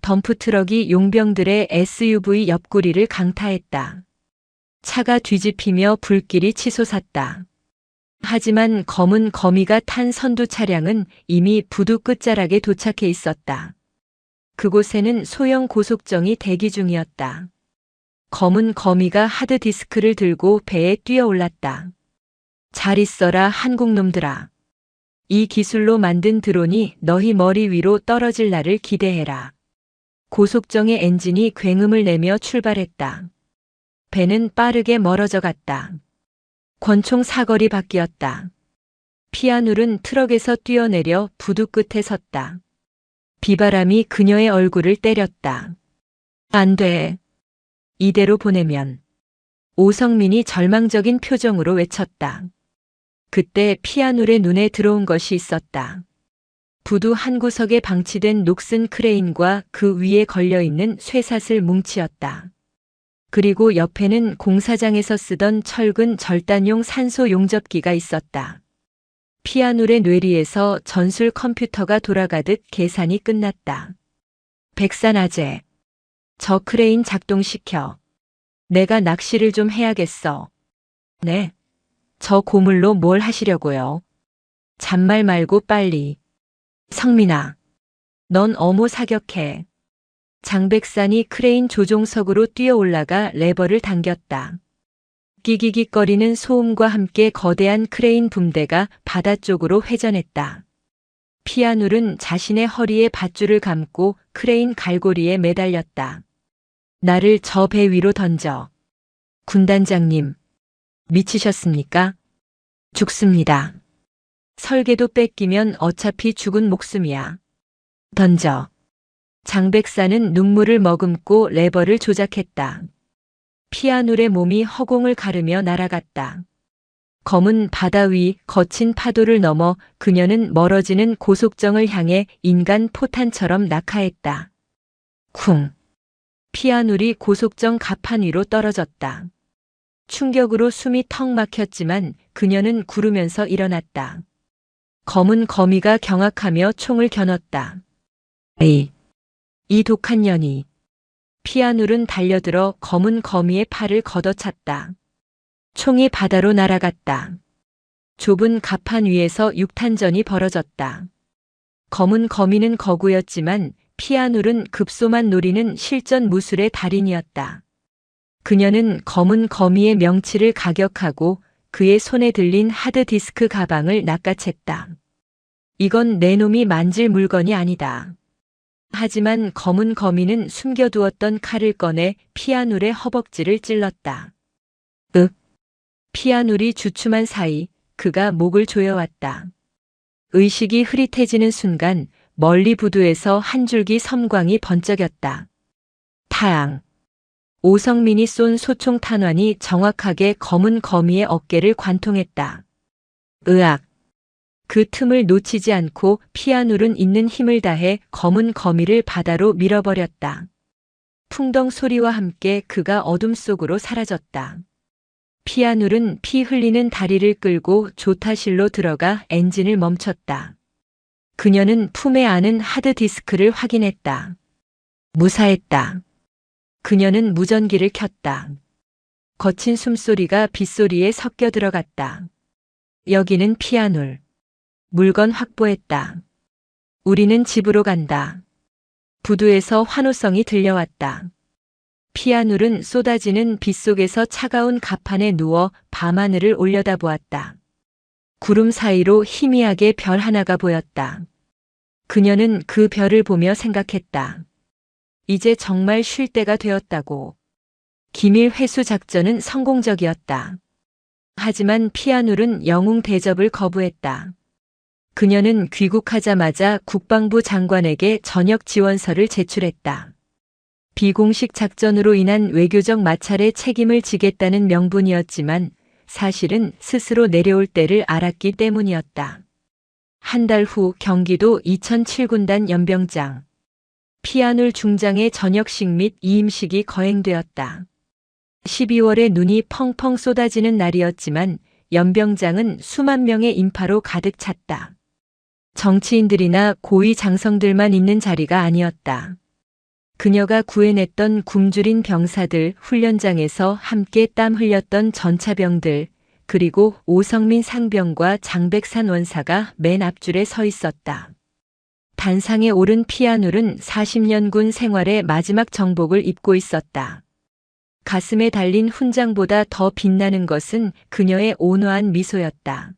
덤프트럭이 용병들의 SUV 옆구리를 강타했다. 차가 뒤집히며 불길이 치솟았다. 하지만 검은 거미가 탄 선두 차량은 이미 부두 끝자락에 도착해 있었다. 그곳에는 소형 고속정이 대기 중이었다. 검은 거미가 하드디스크를 들고 배에 뛰어올랐다. 잘 있어라 한국놈들아. 이 기술로 만든 드론이 너희 머리 위로 떨어질 날을 기대해라. 고속정의 엔진이 굉음을 내며 출발했다. 배는 빠르게 멀어져 갔다. 권총 사거리 바뀌었다. 피아놀은 트럭에서 뛰어내려 부두 끝에 섰다. 비바람이 그녀의 얼굴을 때렸다. 안 돼. 이대로 보내면. 오성민이 절망적인 표정으로 외쳤다. 그때 피아놀의 눈에 들어온 것이 있었다. 부두 한 구석에 방치된 녹슨 크레인과 그 위에 걸려있는 쇠사슬 뭉치였다. 그리고 옆에는 공사장에서 쓰던 철근 절단용 산소 용접기가 있었다. 피아놀의 뇌리에서 전술 컴퓨터가 돌아가듯 계산이 끝났다. 백산아재. 저 크레인 작동시켜. 내가 낚시를 좀 해야겠어. 네. 저 고물로 뭘 하시려고요? 잔말 말고 빨리. 성민아. 넌 어모 사격해. 장백산이 크레인 조종석으로 뛰어 올라가 레버를 당겼다. 끼기기거리는 소음과 함께 거대한 크레인 붐대가 바다 쪽으로 회전했다. 피아놀은 자신의 허리에 밧줄을 감고 크레인 갈고리에 매달렸다. 나를 저 배 위로 던져. 군단장님. 미치셨습니까? 죽습니다. 설계도 뺏기면 어차피 죽은 목숨이야. 던져. 장백산은 눈물을 머금고 레버를 조작했다. 피아놀의 몸이 허공을 가르며 날아갔다. 검은 바다 위 거친 파도를 넘어 그녀는 멀어지는 고속정을 향해 인간 포탄처럼 낙하했다. 쿵. 피아놀이 고속정 가판 위로 떨어졌다. 충격으로 숨이 턱 막혔지만 그녀는 구르면서 일어났다. 검은 거미가 경악하며 총을 겨눴다. 에이, 이 독한 년이. 피아놀은 달려들어 검은 거미의 팔을 걷어찼다. 총이 바다로 날아갔다. 좁은 가판 위에서 육탄전이 벌어졌다. 검은 거미는 거구였지만 피아놀은 급소만 노리는 실전 무술의 달인이었다. 그녀는 검은 거미의 명치를 가격하고 그의 손에 들린 하드디스크 가방을 낚아챘다. 이건 내 놈이 만질 물건이 아니다. 하지만 검은 거미는 숨겨두었던 칼을 꺼내 피아놀의 허벅지를 찔렀다. 피아놀이 주춤한 사이 그가 목을 조여왔다. 의식이 흐릿해지는 순간 멀리 부두에서 한 줄기 섬광이 번쩍였다. 타앙. 오성민이 쏜 소총 탄환이 정확하게 검은 거미의 어깨를 관통했다. 으악. 그 틈을 놓치지 않고 피아놀은 있는 힘을 다해 검은 거미를 바다로 밀어버렸다. 풍덩 소리와 함께 그가 어둠 속으로 사라졌다. 피아놀은 피 흘리는 다리를 끌고 조타실로 들어가 엔진을 멈췄다. 그녀는 품에 안은 하드디스크를 확인했다. 무사했다. 그녀는 무전기를 켰다. 거친 숨소리가 빗소리에 섞여 들어갔다. 여기는 피아놀. 물건 확보했다. 우리는 집으로 간다. 부두에서 환호성이 들려왔다. 피아놀은 쏟아지는 빗속에서 차가운 가판에 누워 밤하늘을 올려다보았다. 구름 사이로 희미하게 별 하나가 보였다. 그녀는 그 별을 보며 생각했다. 이제 정말 쉴 때가 되었다고. 기밀 회수 작전은 성공적이었다. 하지만 피아놀은 영웅 대접을 거부했다. 그녀는 귀국하자마자 국방부 장관에게 전역 지원서를 제출했다. 비공식 작전으로 인한 외교적 마찰에 책임을 지겠다는 명분이었지만 사실은 스스로 내려올 때를 알았기 때문이었다. 한 달 후 경기도 2007군단 연병장. 피아놀 중장의 전역식 및 이임식이 거행되었다. 12월에 눈이 펑펑 쏟아지는 날이었지만 연병장은 수만 명의 인파로 가득 찼다. 정치인들이나 고위 장성들만 있는 자리가 아니었다. 그녀가 구해냈던 굶주린 병사들, 훈련장에서 함께 땀 흘렸던 전차병들, 그리고 오성민 상병과 장백산 원사가 맨 앞줄에 서 있었다. 단상에 오른 피아놀은 40년 군 생활의 마지막 정복을 입고 있었다. 가슴에 달린 훈장보다 더 빛나는 것은 그녀의 온화한 미소였다.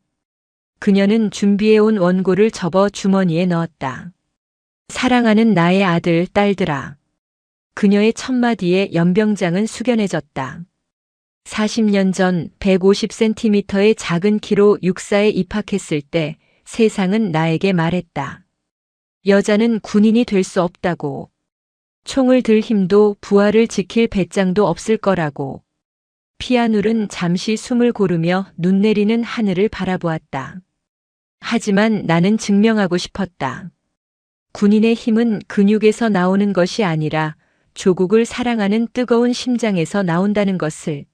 그녀는 준비해온 원고를 접어 주머니에 넣었다. 사랑하는 나의 아들, 딸들아. 그녀의 첫마디에 연병장은 숙연해졌다. 40년 전 150cm의 작은 키로 육사에 입학했을 때 세상은 나에게 말했다. 여자는 군인이 될 수 없다고. 총을 들 힘도 부하를 지킬 배짱도 없을 거라고. 피아눌은 잠시 숨을 고르며 눈 내리는 하늘을 바라보았다. 하지만 나는 증명하고 싶었다. 군인의 힘은 근육에서 나오는 것이 아니라 조국을 사랑하는 뜨거운 심장에서 나온다는 것을.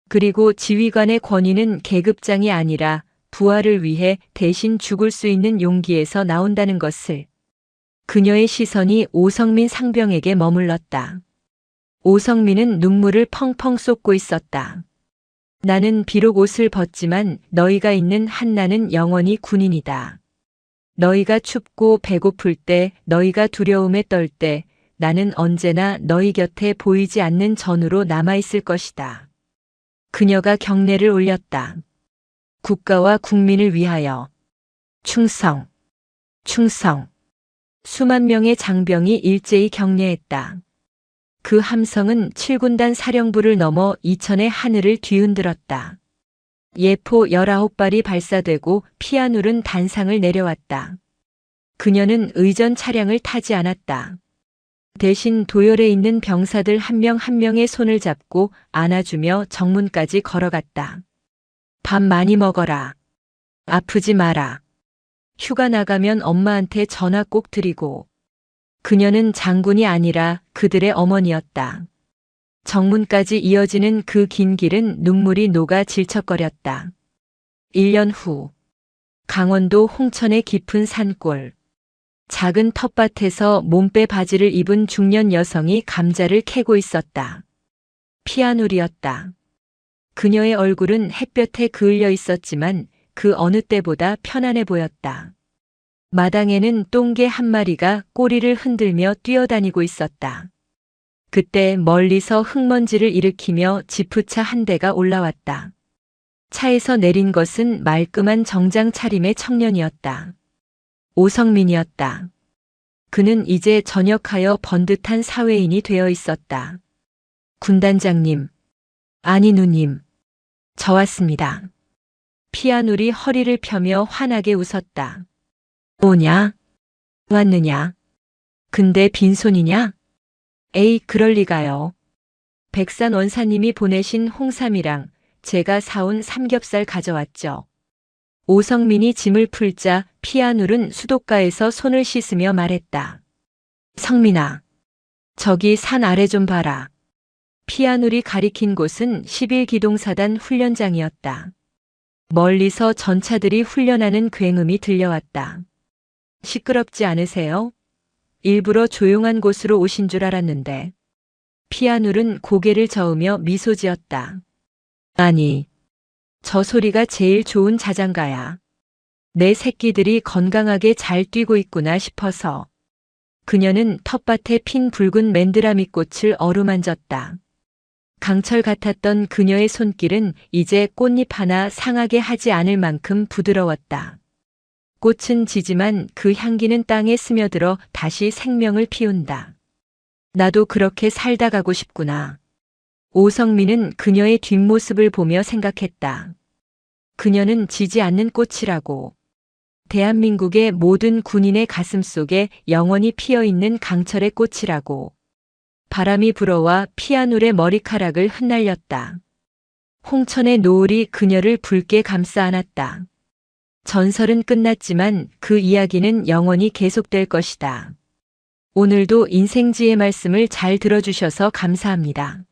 그리고 지휘관의 권위는 계급장이 아니라 부하를 위해 대신 죽을 수 있는 용기에서 나온다는 것을. 그녀의 시선이 오성민 상병에게 머물렀다. 오성민은 눈물을 펑펑 쏟고 있었다. 나는 비록 옷을 벗지만 너희가 있는 한나는 영원히 군인이다. 너희가 춥고 배고플 때, 너희가 두려움에 떨 때, 나는 언제나 너희 곁에 보이지 않는 전우로 남아있을 것이다. 그녀가 경례를 올렸다. 국가와 국민을 위하여. 충성, 충성. 수만 명의 장병이 일제히 경례했다. 그 함성은 7군단 사령부를 넘어 이천의 하늘을 뒤흔들었다. 예포 19발이 발사되고 피아눌은 단상을 내려왔다. 그녀는 의전 차량을 타지 않았다. 대신 도열에 있는 병사들 한 명 한 명의 손을 잡고 안아주며 정문까지 걸어갔다. 밥 많이 먹어라. 아프지 마라. 휴가 나가면 엄마한테 전화 꼭 드리고. 그녀는 장군이 아니라 그들의 어머니였다. 정문까지 이어지는 그 긴 길은 눈물이 녹아 질척거렸다. 1년 후, 강원도 홍천의 깊은 산골. 작은 텃밭에서 몸빼 바지를 입은 중년 여성이 감자를 캐고 있었다. 피아눌이었다. 그녀의 얼굴은 햇볕에 그을려 있었지만 그 어느 때보다 편안해 보였다. 마당에는 똥개 한 마리가 꼬리를 흔들며 뛰어다니고 있었다. 그때 멀리서 흙먼지를 일으키며 지프차 한 대가 올라왔다. 차에서 내린 것은 말끔한 정장 차림의 청년이었다. 오성민이었다. 그는 이제 전역하여 번듯한 사회인이 되어 있었다. 군단장님, 아니 누님, 저 왔습니다. 피아눌이 허리를 펴며 환하게 웃었다. 뭐냐? 왔느냐? 근데 빈손이냐? 에이, 그럴 리가요. 백산 원사님이 보내신 홍삼이랑 제가 사온 삼겹살 가져왔죠. 오성민이 짐을 풀자 피아눌은 수도가에서 손을 씻으며 말했다. 성민아, 저기 산 아래 좀 봐라. 피아눌이 가리킨 곳은 11기동사단 훈련장이었다. 멀리서 전차들이 훈련하는 굉음이 들려왔다. 시끄럽지 않으세요? 일부러 조용한 곳으로 오신 줄 알았는데. 피아눌은 고개를 저으며 미소 지었다. 아니, 저 소리가 제일 좋은 자장가야. 내 새끼들이 건강하게 잘 뛰고 있구나 싶어서. 그녀는 텃밭에 핀 붉은 맨드라미 꽃을 어루만졌다. 강철 같았던 그녀의 손길은 이제 꽃잎 하나 상하게 하지 않을 만큼 부드러웠다. 꽃은 지지만 그 향기는 땅에 스며들어 다시 생명을 피운다. 나도 그렇게 살다 가고 싶구나. 오성민은 그녀의 뒷모습을 보며 생각했다. 그녀는 지지 않는 꽃이라고. 대한민국의 모든 군인의 가슴 속에 영원히 피어있는 강철의 꽃이라고. 바람이 불어와 피아눌의 머리카락을 흩날렸다. 홍천의 노을이 그녀를 붉게 감싸 안았다. 전설은 끝났지만 그 이야기는 영원히 계속될 것이다. 오늘도 인생지의 말씀을 잘 들어주셔서 감사합니다.